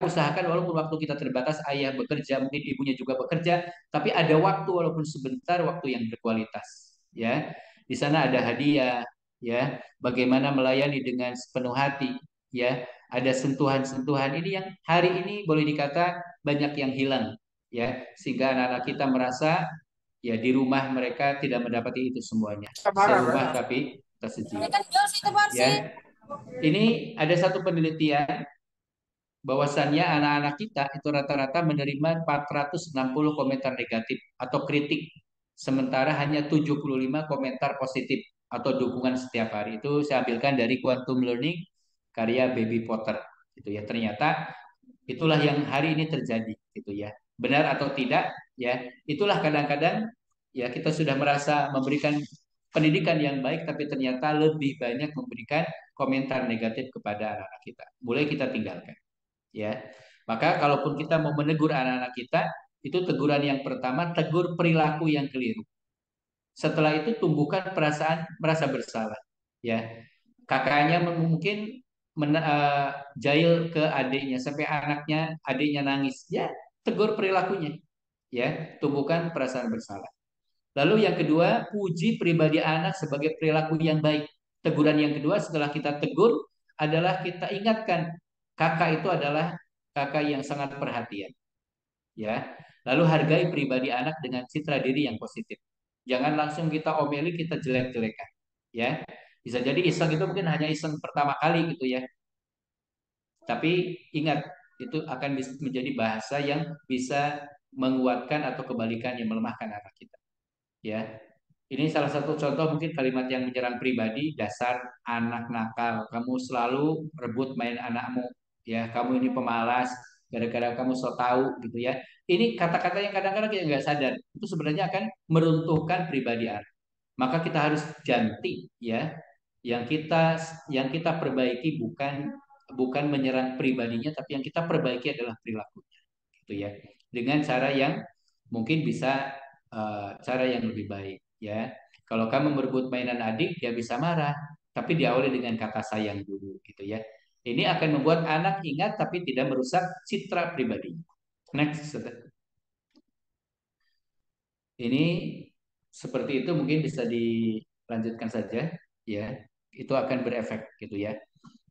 usahakan walaupun waktu kita terbatas, ayah bekerja, mungkin ibunya juga bekerja, tapi ada waktu walaupun sebentar, waktu yang berkualitas. Ya, di sana ada hadiah, ya, bagaimana melayani dengan sepenuh hati, ya, ada sentuhan-sentuhan ini yang hari ini boleh dikata banyak yang hilang, ya, sehingga anak-anak kita merasa ya di rumah mereka tidak mendapati itu semuanya. Serumah tapi tersejiwa. Ya, ini ada satu penelitian bahwasannya anak-anak kita itu rata-rata menerima 460 komentar negatif atau kritik, sementara hanya 75 komentar positif atau dukungan setiap hari. Itu saya ambilkan dari Quantum Learning karya Baby Potter. Gitu ya. Ternyata itulah yang hari ini terjadi, gitu ya. Benar atau tidak, ya. Itulah kadang-kadang ya kita sudah merasa memberikan pendidikan yang baik, tapi ternyata lebih banyak memberikan komentar negatif kepada anak-anak kita. Mulai kita tinggalkan. Ya, maka kalaupun kita mau menegur anak-anak kita, Itu teguran yang pertama, tegur perilaku yang keliru. Setelah itu tumbuhkan perasaan merasa bersalah. Ya, kakaknya mungkin jahil ke adiknya sampai adiknya nangis. Ya, tegur perilakunya. Ya, tumbuhkan perasaan bersalah. Lalu yang kedua, puji pribadi anak sebagai perilaku yang baik. Teguran yang kedua setelah kita tegur adalah kita ingatkan kakak itu adalah kakak yang sangat perhatian. Ya. Lalu hargai pribadi anak dengan citra diri yang positif. Jangan langsung kita omeli, kita jelek-jelekan. Ya. Bisa jadi iseng itu mungkin hanya iseng pertama kali gitu ya. Tapi ingat, itu akan menjadi bahasa yang bisa menguatkan atau kebalikannya melemahkan anak kita. Ya, ini salah satu contoh mungkin kalimat yang menyerang pribadi, dasar anak nakal. Kamu selalu rebut main anakmu. Ya, kamu ini pemalas. Gara-gara kamu so tahu gitu ya. Ini kata-kata yang kadang-kadang kita nggak sadar. Itu sebenarnya akan meruntuhkan pribadi anak. Maka kita harus ganti ya. Yang kita perbaiki bukan menyerang pribadinya, tapi yang kita perbaiki adalah perilakunya. Gitu ya. Dengan cara yang mungkin bisa cara yang lebih baik ya. Kalau kamu merebut mainan adik, dia bisa marah, tapi diawali dengan kata sayang dulu gitu ya. Ini akan membuat anak ingat tapi tidak merusak citra pribadi. Next. Ini seperti itu mungkin bisa dilanjutkan saja ya. Itu akan berefek gitu ya.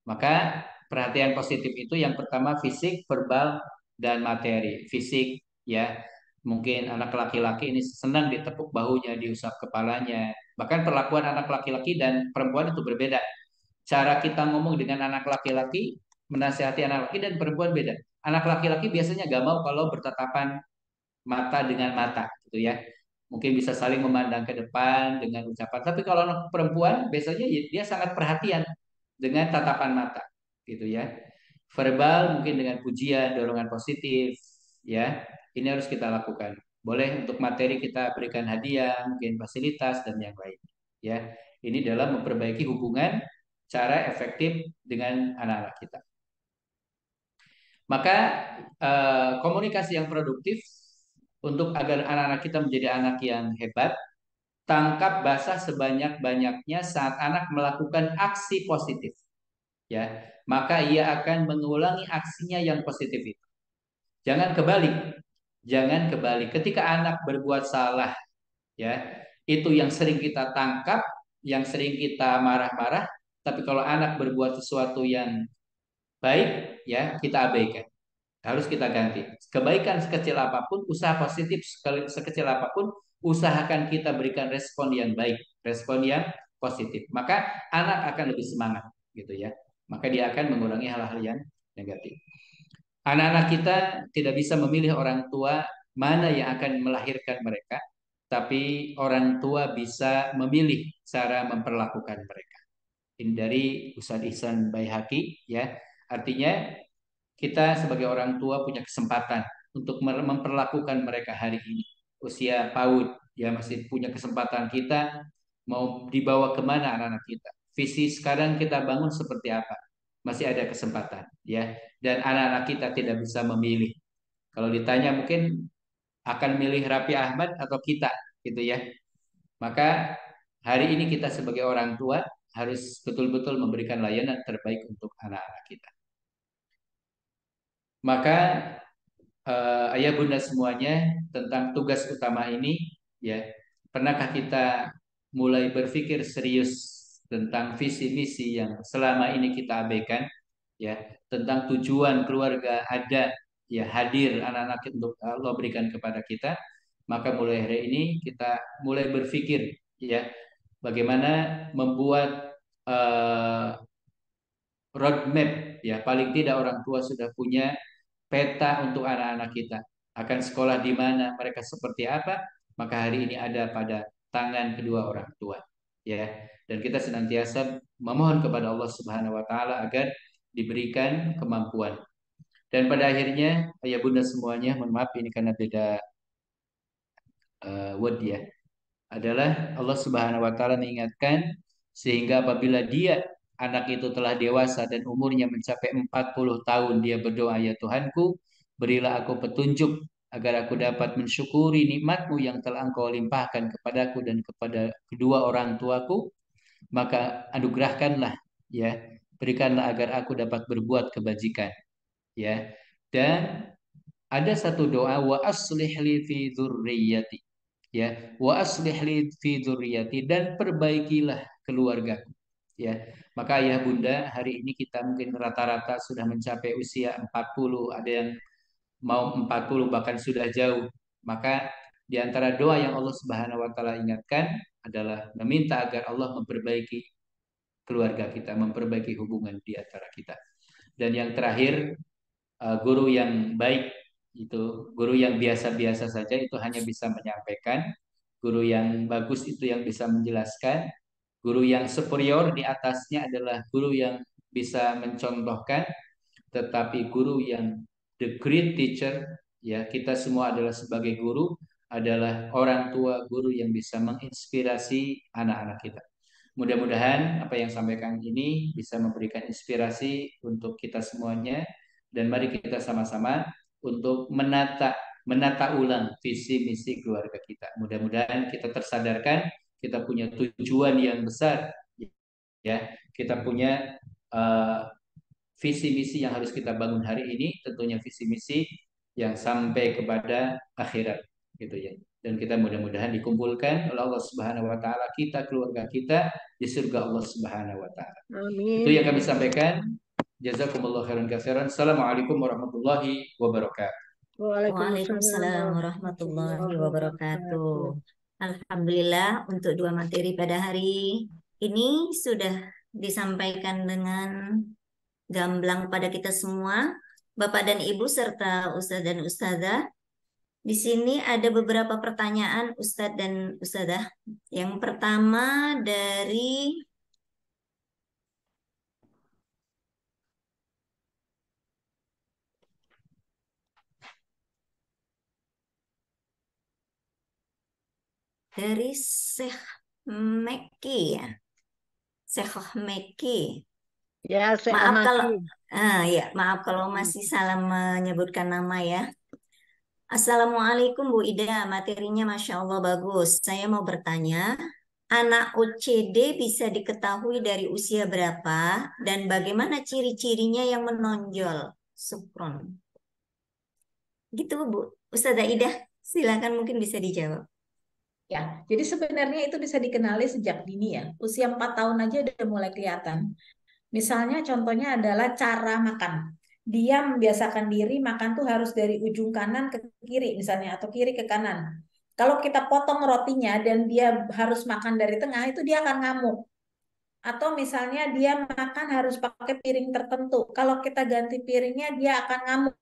Maka perhatian positif itu yang pertama fisik, verbal, dan materi. Fisik ya, mungkin anak laki-laki ini senang ditepuk bahunya, diusap kepalanya. Bahkan perlakuan anak laki-laki dan perempuan itu berbeda. Cara kita ngomong dengan anak laki-laki, menasihati anak laki dan perempuan beda. Anak laki-laki biasanya gak mau kalau bertatapan mata dengan mata gitu ya. Mungkin bisa saling memandang ke depan dengan ucapan. Tapi kalau anak perempuan biasanya dia sangat perhatian dengan tatapan mata gitu ya. Verbal mungkin dengan pujian, dorongan positif ya. Ini harus kita lakukan. Boleh untuk materi kita berikan hadiah, mungkin fasilitas dan yang lain ya. Ini dalam memperbaiki hubungan cara efektif dengan anak-anak kita. Maka komunikasi yang produktif untuk agar anak-anak kita menjadi anak yang hebat, tangkap basah sebanyak-banyaknya saat anak melakukan aksi positif. Ya, maka ia akan mengulangi aksinya yang positif itu. Jangan kebalik. Jangan kebalik. Ketika anak berbuat salah, ya, itu yang sering kita tangkap, yang sering kita marah-marah, tapi kalau anak berbuat sesuatu yang baik, ya, kita abaikan. Harus kita ganti. Kebaikan sekecil apapun, usaha positif sekecil apapun, usahakan kita berikan respon yang baik, respon yang positif. Maka anak akan lebih semangat, gitu ya. Maka dia akan mengurangi hal-hal yang negatif. Anak-anak kita tidak bisa memilih orang tua mana yang akan melahirkan mereka, tapi orang tua bisa memilih cara memperlakukan mereka. Ini dari Ustadz Ihsan Baihaqi, ya. Artinya kita sebagai orang tua punya kesempatan untuk memperlakukan mereka hari ini. Usia PAUD, ya masih punya kesempatan kita mau dibawa kemana anak-anak kita. Visi sekarang kita bangun seperti apa? Masih ada kesempatan, ya. Dan anak-anak kita tidak bisa memilih. Kalau ditanya mungkin akan milih Raffi Ahmad atau kita, gitu ya. Maka hari ini kita sebagai orang tua harus betul-betul memberikan layanan terbaik untuk anak-anak kita. Maka ayah bunda semuanya tentang tugas utama ini ya, pernahkah kita mulai berpikir serius tentang visi misi yang selama ini kita abaikan ya, tentang tujuan keluarga ada ya, hadir anak-anak untuk Allah berikan kepada kita. Maka mulai hari ini kita mulai berpikir ya, bagaimana membuat roadmap ya, paling tidak orang tua sudah punya peta untuk anak-anak kita akan sekolah di mana, mereka seperti apa, maka hari ini ada pada tangan kedua orang tua ya. Dan kita senantiasa memohon kepada Allah Subhanahu wa taala agar diberikan kemampuan. Dan pada akhirnya ayah bunda semuanya, mohon maaf ini karena beda word ya, adalah Allah Subhanahu wa taala mengingatkan sehingga apabila dia anak itu telah dewasa dan umurnya mencapai 40 tahun, dia berdoa, ya Tuhanku, berilah aku petunjuk agar aku dapat mensyukuri nikmat-Mu yang telah Engkau limpahkan kepadaku dan kepada kedua orang tuaku, maka anugerahkanlah, ya, berikanlah agar aku dapat berbuat kebajikan, ya. Dan ada satu doa, wa aslih li fi dzurriyyati, ya, wa aslih li fi dzurriyyati, dan perbaikilah keluargaku, ya. Maka ayah bunda, hari ini kita mungkin rata-rata sudah mencapai usia 40, ada yang mau 40 bahkan sudah jauh. Maka di antara doa yang Allah Subhanahu wa taala ingatkan adalah meminta agar Allah memperbaiki keluarga kita, memperbaiki hubungan di antara kita. Dan yang terakhir, guru yang baik itu, guru yang biasa-biasa saja itu hanya bisa menyampaikan, guru yang bagus itu yang bisa menjelaskan, guru yang superior di atasnya adalah guru yang bisa mencontohkan, tetapi guru yang the great teacher, ya, kita semua adalah sebagai guru, adalah orang tua guru yang bisa menginspirasi anak-anak kita. Mudah-mudahan apa yang sampaikan ini bisa memberikan inspirasi untuk kita semuanya, dan mari kita sama-sama untuk menata ulang visi misi keluarga kita. Mudah-mudahan kita tersadarkan kita punya tujuan yang besar, ya. Kita punya visi misi yang harus kita bangun hari ini, tentunya visi misi yang sampai kepada akhirat, gitu ya. Dan kita mudah-mudahan dikumpulkan oleh Allah Subhanahu wa taala, kita, keluarga kita di surga Allah Subhanahu wa taala. Amin. Itu yang kami sampaikan. Jazakumullah khairan katsiran. Assalamualaikum warahmatullahi wabarakatuh. Waalaikumsalam warahmatullahi wabarakatuh. Alhamdulillah untuk dua materi pada hari ini sudah disampaikan dengan gamblang pada kita semua, Bapak dan Ibu serta Ustadz dan Ustadzah. Di sini ada beberapa pertanyaan Ustadz dan Ustadzah. Yang pertama dari Syekh Meki, ya. Syekh Meki. Ya, Syekh Maaf kalau Amaki. maaf kalau masih salah menyebutkan nama ya. Assalamualaikum Bu Ida, materinya Masya Allah bagus. Saya mau bertanya, anak OCD bisa diketahui dari usia berapa dan bagaimana ciri-cirinya yang menonjol? Sukron. Gitu Bu. Ustazah Ida, silakan mungkin bisa dijawab. Ya, jadi sebenarnya itu bisa dikenali sejak dini ya. Usia 4 tahun aja udah mulai kelihatan. Misalnya contohnya adalah cara makan. Dia membiasakan diri makan tuh harus dari ujung kanan ke kiri misalnya, atau kiri ke kanan. Kalau kita potong rotinya dan dia harus makan dari tengah, itu dia akan ngamuk. Atau misalnya dia makan harus pakai piring tertentu. Kalau kita ganti piringnya, dia akan ngamuk.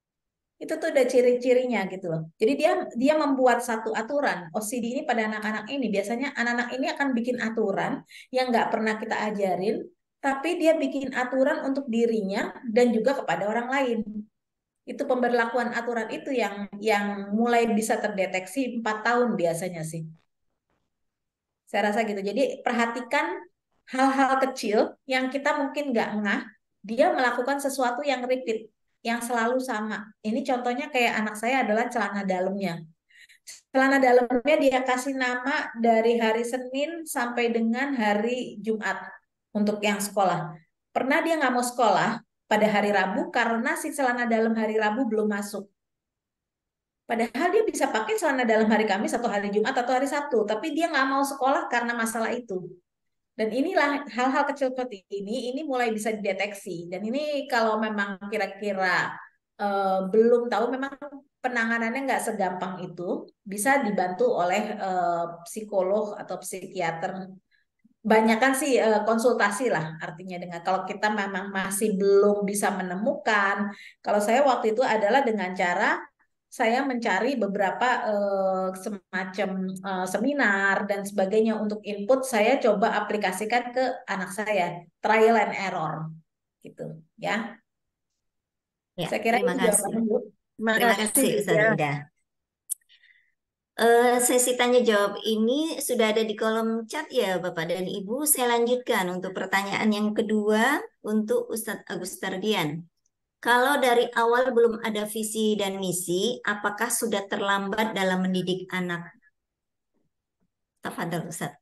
Itu tuh udah ciri-cirinya gitu loh. Jadi dia membuat satu aturan. OCD ini pada anak-anak ini, biasanya anak-anak ini akan bikin aturan yang nggak pernah kita ajarin, tapi dia bikin aturan untuk dirinya dan juga kepada orang lain. Itu pemberlakuan aturan itu yang mulai bisa terdeteksi 4 tahun biasanya sih. Saya rasa gitu. Jadi perhatikan hal-hal kecil yang kita mungkin nggak ngeh, dia melakukan sesuatu yang repeat, yang selalu sama. Ini contohnya kayak anak saya adalah celana dalamnya. Celana dalamnya dia kasih nama dari hari Senin sampai dengan hari Jumat untuk yang sekolah. Pernah dia nggak mau sekolah pada hari Rabu karena si celana dalam hari Rabu belum masuk. Padahal dia bisa pakai celana dalam hari Kamis atau hari Jumat atau hari Sabtu, tapi dia nggak mau sekolah karena masalah itu. Dan inilah hal-hal kecil seperti ini mulai bisa dideteksi. Dan ini kalau memang kira-kira belum tahu, memang penanganannya nggak segampang itu, bisa dibantu oleh psikolog atau psikiater. Banyakan sih konsultasi lah, artinya dengan kalau kita memang masih belum bisa menemukan. Kalau saya waktu itu adalah dengan cara saya mencari beberapa semacam seminar dan sebagainya untuk input, saya coba aplikasikan ke anak saya, trial and error gitu ya. Ya, Saya kira terima itu kasih. jawabannya, Bu. Terima kasih Ustazah Ida. Sesi tanya jawab ini sudah ada di kolom chat ya Bapak dan Ibu. Saya lanjutkan untuk pertanyaan yang kedua untuk Ustadz Agus Tardian. Kalau dari awal belum ada visi dan misi, apakah sudah terlambat dalam mendidik anak? Tafadhol Ustaz.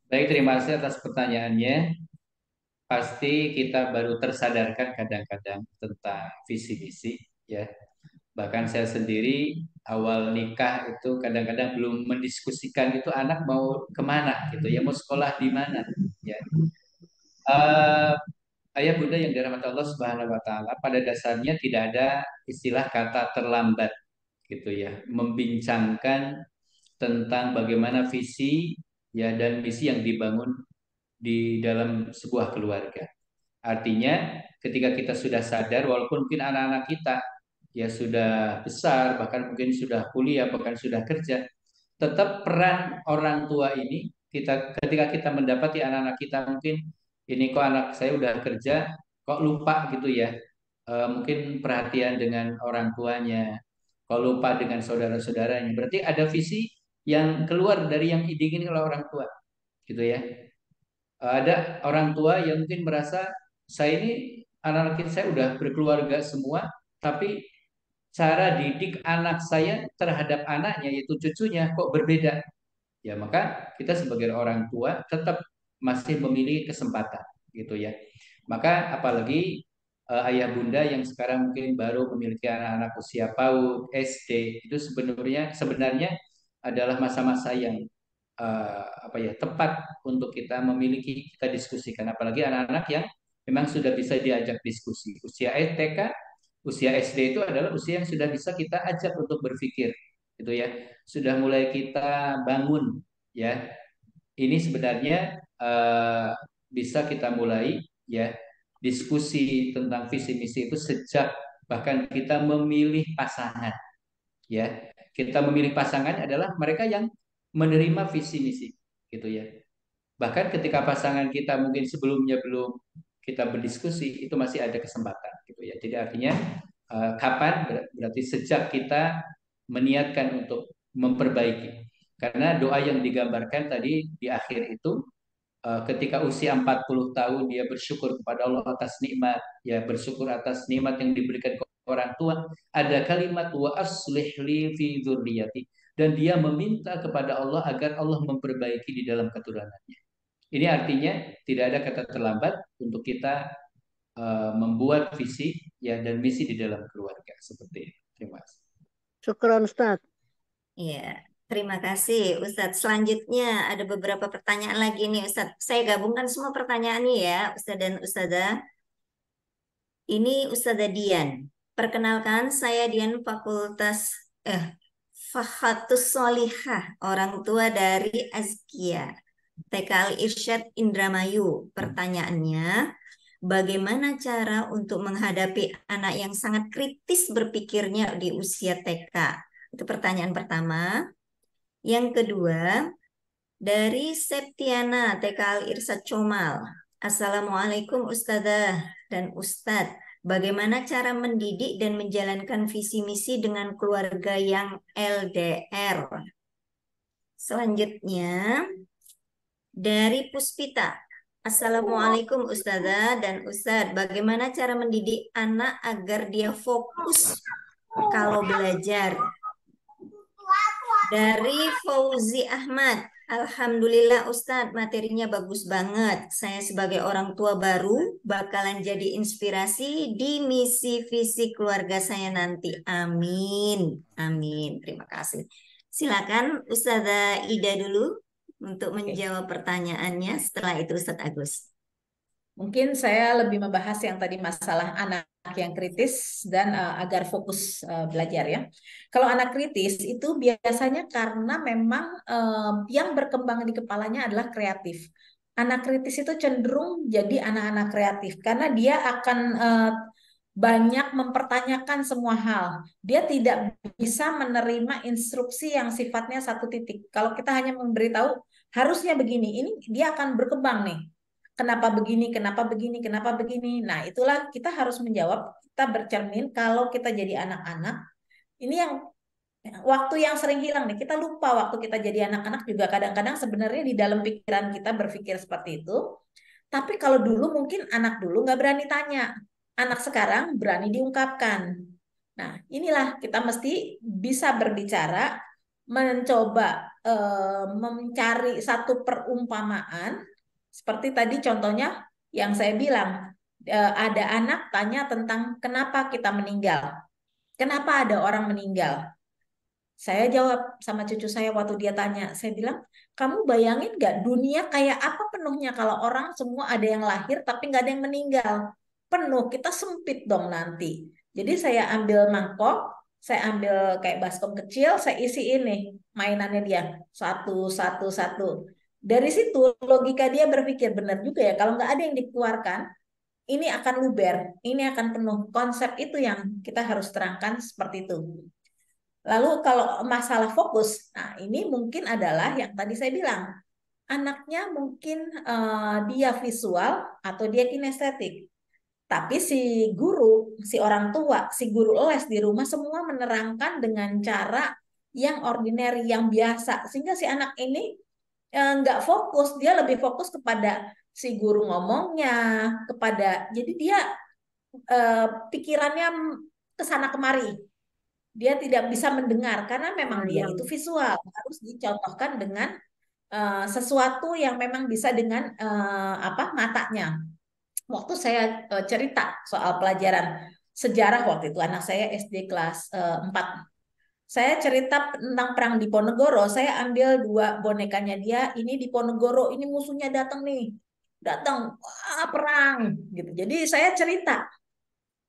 Baik, terima kasih atas pertanyaannya. Pasti kita baru tersadarkan kadang-kadang tentang visi misi, ya. Bahkan saya sendiri awal nikah itu kadang-kadang belum mendiskusikan itu anak mau kemana gitu ya, mau sekolah di mana, ya. Eh, Ayah bunda yang dirahmati Allah Subhanahu Wa Taala, pada dasarnya tidak ada istilah kata terlambat gitu ya, membincangkan tentang bagaimana visi ya dan misi yang dibangun di dalam sebuah keluarga. Artinya ketika kita sudah sadar, walaupun mungkin anak-anak kita ya sudah besar, bahkan mungkin sudah kuliah, bahkan sudah kerja, tetap peran orang tua ini kita ketika kita mendapati anak-anak kita mungkin ini kok anak saya udah kerja kok lupa gitu ya. Mungkin perhatian dengan orang tuanya, kok lupa dengan saudara-saudaranya, berarti ada visi yang keluar dari yang diinginkan oleh orang tua gitu ya. Ada orang tua yang mungkin merasa saya ini anak-anak saya udah berkeluarga semua, tapi cara didik anak saya terhadap anaknya yaitu cucunya kok berbeda. Ya maka kita sebagai orang tua tetap masih memiliki kesempatan gitu ya. Maka apalagi ayah bunda yang sekarang mungkin baru memiliki anak-anak usia PAUD, SD, itu sebenarnya adalah masa-masa yang apa ya tepat untuk kita memiliki kita diskusikan, apalagi anak-anak yang memang sudah bisa diajak diskusi. Usia TK, usia SD itu adalah usia yang sudah bisa kita ajak untuk berpikir gitu ya, sudah mulai kita bangun ya. Ini sebenarnya bisa kita mulai ya diskusi tentang visi misi itu sejak bahkan kita memilih pasangan ya. Kita memilih pasangan adalah mereka yang menerima visi misi gitu ya. Bahkan ketika pasangan kita mungkin sebelumnya belum kita berdiskusi, itu masih ada kesempatan gitu ya. Jadi artinya kapan berarti sejak kita meniatkan untuk memperbaiki. Karena doa yang digambarkan tadi di akhir itu ketika usia 40 tahun dia bersyukur kepada Allah atas nikmat, ya bersyukur atas nikmat yang diberikan ke orang tua, ada kalimat wa aslih li fi dzurriyyati, dan dia meminta kepada Allah agar Allah memperbaiki di dalam keturunannya. Ini artinya tidak ada kata terlambat untuk kita membuat visi ya dan misi di dalam keluarga seperti ini. Terima kasih. Syukran Ustaz. Iya, terima kasih Ustadz. Selanjutnya ada beberapa pertanyaan lagi nih Ustadz. Saya gabungkan semua pertanyaan nih ya Ustadz dan Ustadzah. Ini Ustadzah Dian. Perkenalkan saya Dian Fahatus Solihah, orang tua dari Azkia TK Al Irsyad Indramayu. Pertanyaannya, bagaimana cara untuk menghadapi anak yang sangat kritis berpikirnya di usia TK? Itu pertanyaan pertama. Yang kedua, dari Septiana TK Al Irsyad Comal. Assalamualaikum Ustadzah dan Ustadz. Bagaimana cara mendidik dan menjalankan visi misi dengan keluarga yang LDR? Selanjutnya, dari Puspita. Assalamualaikum Ustazah dan Ustadz. Bagaimana cara mendidik anak agar dia fokus kalau belajar? Dari Fauzi Ahmad. Alhamdulillah Ustadz, materinya bagus banget. Saya sebagai orang tua baru bakalan jadi inspirasi di misi visi keluarga saya nanti. Amin. Amin. Terima kasih. Silakan Ustazah Ida dulu untuk menjawab pertanyaannya. Setelah itu Ustadz Agus. Mungkin saya lebih membahas yang tadi masalah anak yang kritis dan agar fokus belajar ya. Kalau anak kritis itu biasanya karena memang yang berkembang di kepalanya adalah kreatif. Anak kritis itu cenderung jadi anak-anak kreatif karena dia akan banyak mempertanyakan semua hal. Dia tidak bisa menerima instruksi yang sifatnya satu titik. Kalau kita hanya memberitahu harusnya begini, ini dia akan berkembang nih. Kenapa begini, kenapa begini, kenapa begini. Nah, itulah kita harus menjawab, kita bercermin kalau kita jadi anak-anak. Ini yang waktu yang sering hilang nih. Kita lupa waktu kita jadi anak-anak juga kadang-kadang sebenarnya di dalam pikiran kita berpikir seperti itu. Tapi kalau dulu mungkin anak dulu nggak berani tanya. anak sekarang berani diungkapkan. Nah, inilah kita mesti bisa berbicara, mencoba mencari satu perumpamaan, seperti tadi contohnya yang saya bilang, ada anak tanya tentang kenapa kita meninggal, kenapa ada orang meninggal. Saya jawab sama cucu saya waktu dia tanya, saya bilang, kamu bayangin nggak dunia kayak apa penuhnya kalau orang semua ada yang lahir tapi nggak ada yang meninggal? Penuh, kita sempit dong nanti. Jadi saya ambil mangkok, saya ambil kayak baskom kecil, saya isi ini mainannya dia satu satu satu. Dari situ logika dia berpikir benar juga ya, kalau nggak ada yang dikeluarkan, ini akan luber, ini akan penuh. Konsep itu yang kita harus terangkan seperti itu. Lalu kalau masalah fokus, nah ini mungkin adalah yang tadi saya bilang, anaknya mungkin dia visual atau dia kinestetik. Tapi si orang tua, si guru les di rumah semua menerangkan dengan cara yang ordinary, yang biasa. Sehingga si anak ini nggak fokus, dia lebih fokus kepada si guru ngomongnya, jadi dia pikirannya ke sana kemari. Dia tidak bisa mendengar karena memang dia itu visual, harus dicontohkan dengan sesuatu yang memang bisa dengan matanya. Waktu saya cerita soal pelajaran sejarah waktu itu anak saya SD kelas 4. Saya cerita tentang perang di Ponegoro, saya ambil 2 bonekanya dia, ini di Ponegoro, ini musuhnya datang nih. Datang, wah perang gitu. Jadi saya cerita.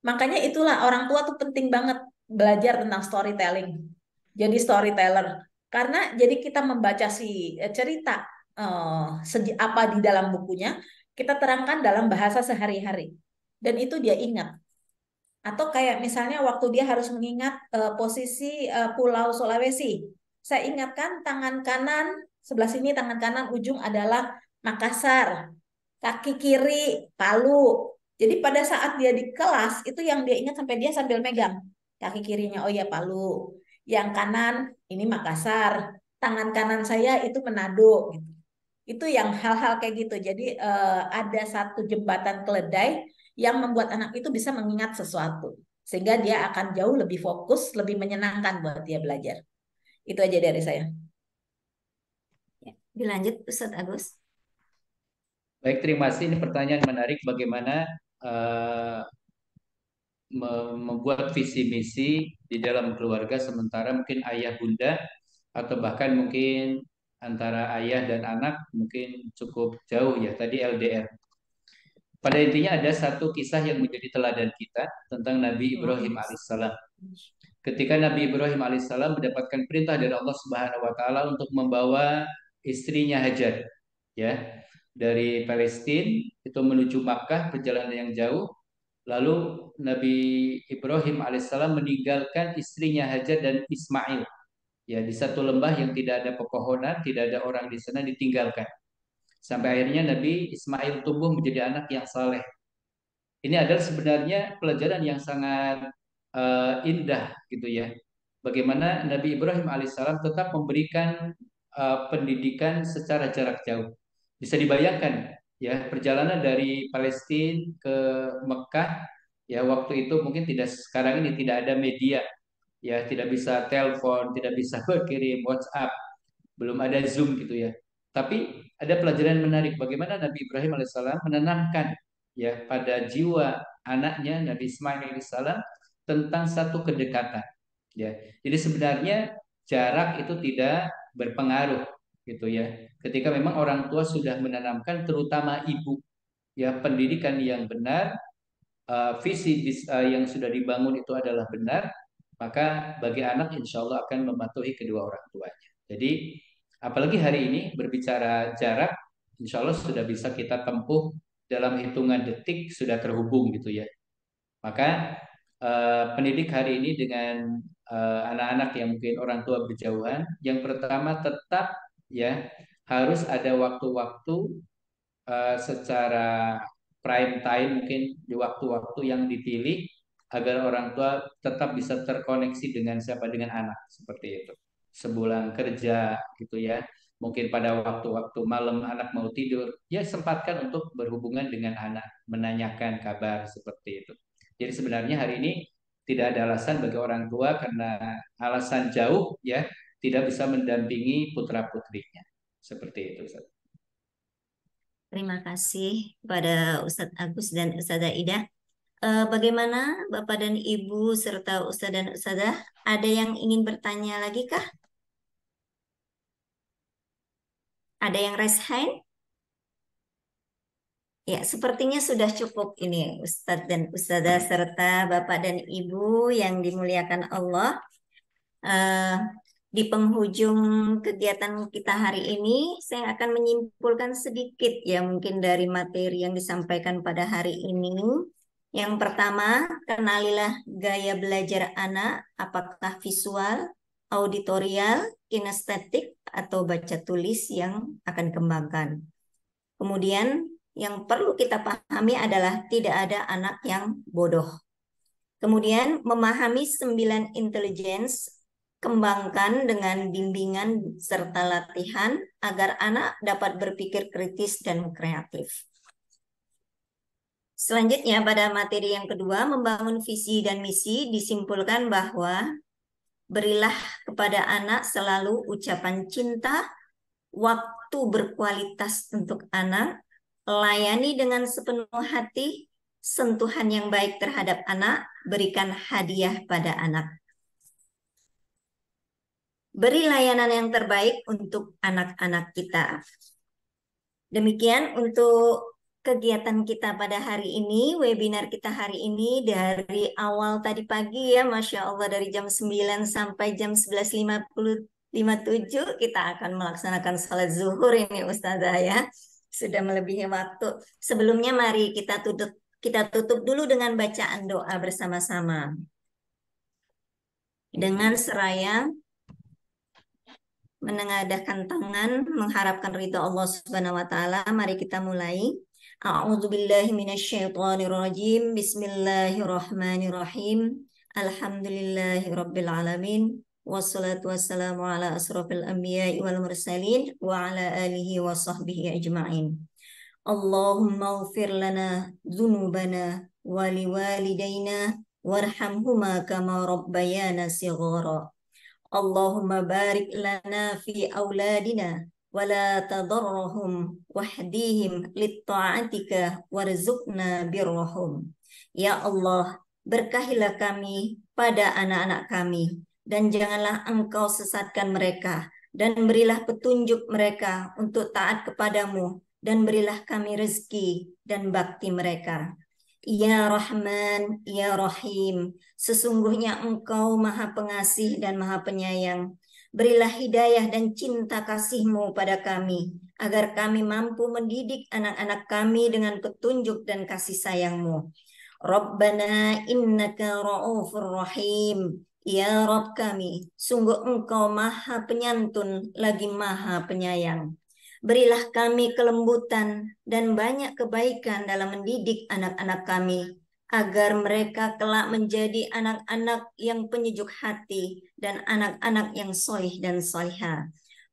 Makanya itulah orang tua tuh penting banget belajar tentang storytelling. Jadi storyteller. Karena jadi kita membaca si cerita apa di dalam bukunya, kita terangkan dalam bahasa sehari-hari. Dan itu dia ingat. Atau kayak misalnya waktu dia harus mengingat posisi Pulau Sulawesi. Saya ingatkan tangan kanan, sebelah sini tangan kanan ujung adalah Makassar. Kaki kiri Palu. Jadi pada saat dia di kelas, itu yang dia ingat sampai dia sambil megang. Kaki kirinya, oh ya Palu. Yang kanan, ini Makassar. Tangan kanan saya itu Manado. Gitu. Itu yang hal-hal kayak gitu. Jadi ada satu jembatan keledai yang membuat anak itu bisa mengingat sesuatu. Sehingga dia akan jauh lebih fokus, lebih menyenangkan buat dia belajar. Itu aja dari saya. Ya, dilanjut Ustadz Agus. Baik, terima kasih. Ini pertanyaan menarik. Bagaimana membuat visi misi di dalam keluarga sementara mungkin ayah bunda atau bahkan mungkin antara ayah dan anak mungkin cukup jauh ya, tadi LDR. Pada intinya ada satu kisah yang menjadi teladan kita tentang Nabi Ibrahim alaihissalam. Ketika Nabi Ibrahim alaihissalam mendapatkan perintah dari Allah Subhanahu wa taala untuk membawa istrinya Hajar ya dari Palestina itu menuju Makkah, perjalanan yang jauh. Lalu Nabi Ibrahim alaihissalam meninggalkan istrinya Hajar dan Ismail ya di satu lembah yang tidak ada pepohonan, tidak ada orang di sana, ditinggalkan. Sampai akhirnya Nabi Ismail tumbuh menjadi anak yang saleh. Ini adalah sebenarnya pelajaran yang sangat indah gitu ya. Bagaimana Nabi Ibrahim alaihissalam tetap memberikan pendidikan secara jarak jauh. Bisa dibayangkan ya perjalanan dari Palestina ke Mekah ya waktu itu mungkin tidak sekarang ini tidak ada media ya, tidak bisa telepon, tidak bisa berkirim WhatsApp, belum ada Zoom gitu ya. Tapi ada pelajaran menarik bagaimana Nabi Ibrahim alaihissalam menanamkan ya pada jiwa anaknya Nabi Ismail alaihissalam tentang satu kedekatan. Ya, jadi sebenarnya jarak itu tidak berpengaruh gitu ya. Ketika memang orang tua sudah menanamkan, terutama ibu, ya pendidikan yang benar, visi yang sudah dibangun itu adalah benar, maka bagi anak insya Allah akan mematuhi kedua orang tuanya. Jadi apalagi hari ini berbicara jarak, insya Allah sudah bisa kita tempuh dalam hitungan detik sudah terhubung gitu ya. Maka pendidik hari ini dengan anak-anak yang mungkin orang tua berjauhan, yang pertama tetap ya harus ada waktu-waktu secara prime time mungkin di waktu-waktu yang dipilih agar orang tua tetap bisa terkoneksi dengan siapa, dengan anak seperti itu. Sebulan kerja gitu ya. Mungkin pada waktu-waktu malam anak mau tidur, ya sempatkan untuk berhubungan dengan anak, menanyakan kabar seperti itu. Jadi sebenarnya hari ini tidak ada alasan bagi orang tua karena alasan jauh ya tidak bisa mendampingi putra putrinya. Seperti itu, Ustaz. Terima kasih kepada Ustadz Agus dan Ustadzah Ida. Bagaimana Bapak dan Ibu serta Ustadz dan Ustadzah? Ada yang ingin bertanya lagi kah? Ada yang raise hand? Ya, sepertinya sudah cukup ini Ustadz dan Ustadzah serta Bapak dan Ibu yang dimuliakan Allah. Di penghujung kegiatan kita hari ini, saya akan menyimpulkan sedikit ya mungkin dari materi yang disampaikan pada hari ini. Yang pertama, kenalilah gaya belajar anak, apakah visual, auditorial, kinestetik, atau baca tulis yang akan kembangkan. Kemudian, yang perlu kita pahami adalah tidak ada anak yang bodoh. Kemudian, memahami 9 intelligence, kembangkan dengan bimbingan serta latihan agar anak dapat berpikir kritis dan kreatif. Selanjutnya pada materi yang kedua, membangun visi dan misi, disimpulkan bahwa berilah kepada anak selalu ucapan cinta, waktu berkualitas untuk anak, layani dengan sepenuh hati, sentuhan yang baik terhadap anak, berikan hadiah pada anak. Beri layanan yang terbaik untuk anak-anak kita. Demikian untuk kegiatan kita pada hari ini, webinar kita hari ini dari awal tadi pagi ya, Masya Allah dari jam 9 sampai jam 11.57 kita akan melaksanakan salat zuhur ini Ustazah ya. Sudah melebihi waktu. Sebelumnya mari kita tutup dulu dengan bacaan doa bersama-sama. Dengan seraya menengadahkan tangan, mengharapkan ridha Allah Subhanahu wa taala. Mari kita mulai. A'udzubillahi minasyaitonirrajim. Bismillahirrahmanirrahim. Alhamdulillahirabbil alamin. Wassalatu wassalamu ala asrofil anbiya'i wal mursalin wa ala alihi wa sahbihi ajma'in. Allahumma ighfir lana dzunubana wa liwalidayna warhamhuma kama rabbayana shighara. Allahumma barik lana fi auladina wa la tadarrahum wahdihim litta'atika warzuqna birrahum. Ya Allah, berkahilah kami pada anak-anak kami dan janganlah Engkau sesatkan mereka dan berilah petunjuk mereka untuk taat kepadamu dan berilah kami rezeki dan bakti mereka. Ya Rahman, Ya Rahim, sesungguhnya Engkau Maha Pengasih dan Maha Penyayang. Berilah hidayah dan cinta kasih-Mu pada kami, agar kami mampu mendidik anak-anak kami dengan petunjuk dan kasih sayang-Mu. Rabbana innaka ra'ufur rahim. Ya Rabb kami, sungguh Engkau Maha Penyantun lagi Maha Penyayang. Berilah kami kelembutan dan banyak kebaikan dalam mendidik anak-anak kami, agar mereka kelak menjadi anak-anak yang penyejuk hati dan anak-anak yang solih dan solihah.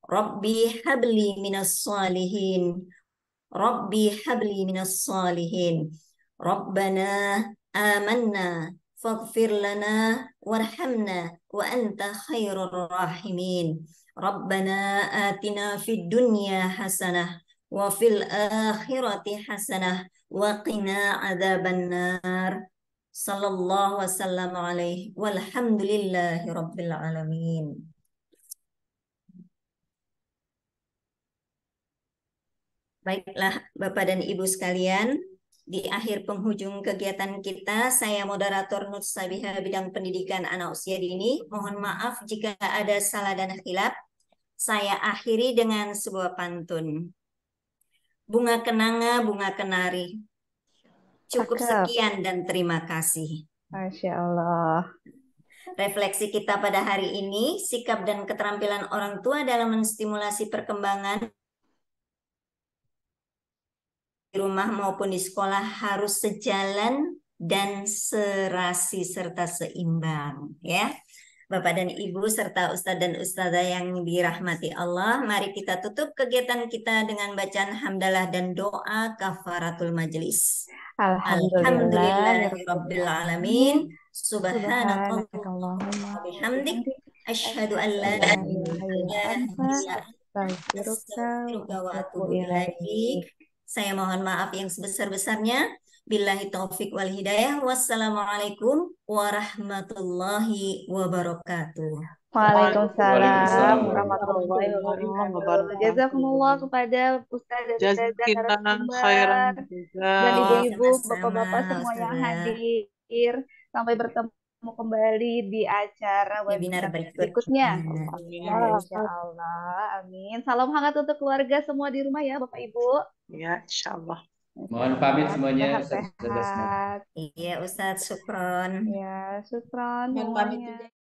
Rabbi habli minas salihin. Rabbi habli minas salihin. Rabbana amanna faghfir lana warhamna wa anta khairur rahimin. Rabbana atina fid dunya hasanah wa fil akhirati hasanah wa qina adzabannar. Sallallahu wasallam alaihi walhamdulillahi rabbil alamin. Baiklah Bapak dan Ibu sekalian, di akhir penghujung kegiatan kita, saya moderator Nur Sabiha bidang pendidikan anak usia dini. Mohon maaf jika ada salah dan khilaf. Saya akhiri dengan sebuah pantun. Bunga kenanga, bunga kenari. Cukup sekian dan terima kasih. Masya Allah. Refleksi kita pada hari ini, sikap dan keterampilan orang tua dalam menstimulasi perkembangan di rumah maupun di sekolah harus sejalan dan serasi serta seimbang, ya. Bapak dan Ibu serta Ustadz dan Ustadzah yang dirahmati Allah, mari kita tutup kegiatan kita dengan bacaan hamdalah dan doa kafaratul majelis. Alhamdulillahirabbil alamin. Subhanakallahumma wa bihamdik asyhadu an la ilaha illa anta astaghfiruka wa atubu ilaik. Saya mohon maaf yang sebesar-besarnya. Billahi taufik wal hidayah. Wassalamualaikum warahmatullahi wabarakatuh. Waalaikumsalam warahmatullahi wabarakatuh. Jazakumullah kepada Ustaz dan Ustazah narasumber dan ibu-ibu, bapak-bapak semua yang hadir. Sampai bertemu kembali di acara Webinar webinar berikutnya. berikutnya. Ya, insya Allah. Amin. Salam hangat untuk keluarga semua di rumah ya, Bapak Ibu. Ya, insya Allah. Mohon pamit semuanya. Sehat-sehat. Iya Ustadz, syukron. Ya, syukron Mohon pamit semuanya. juga.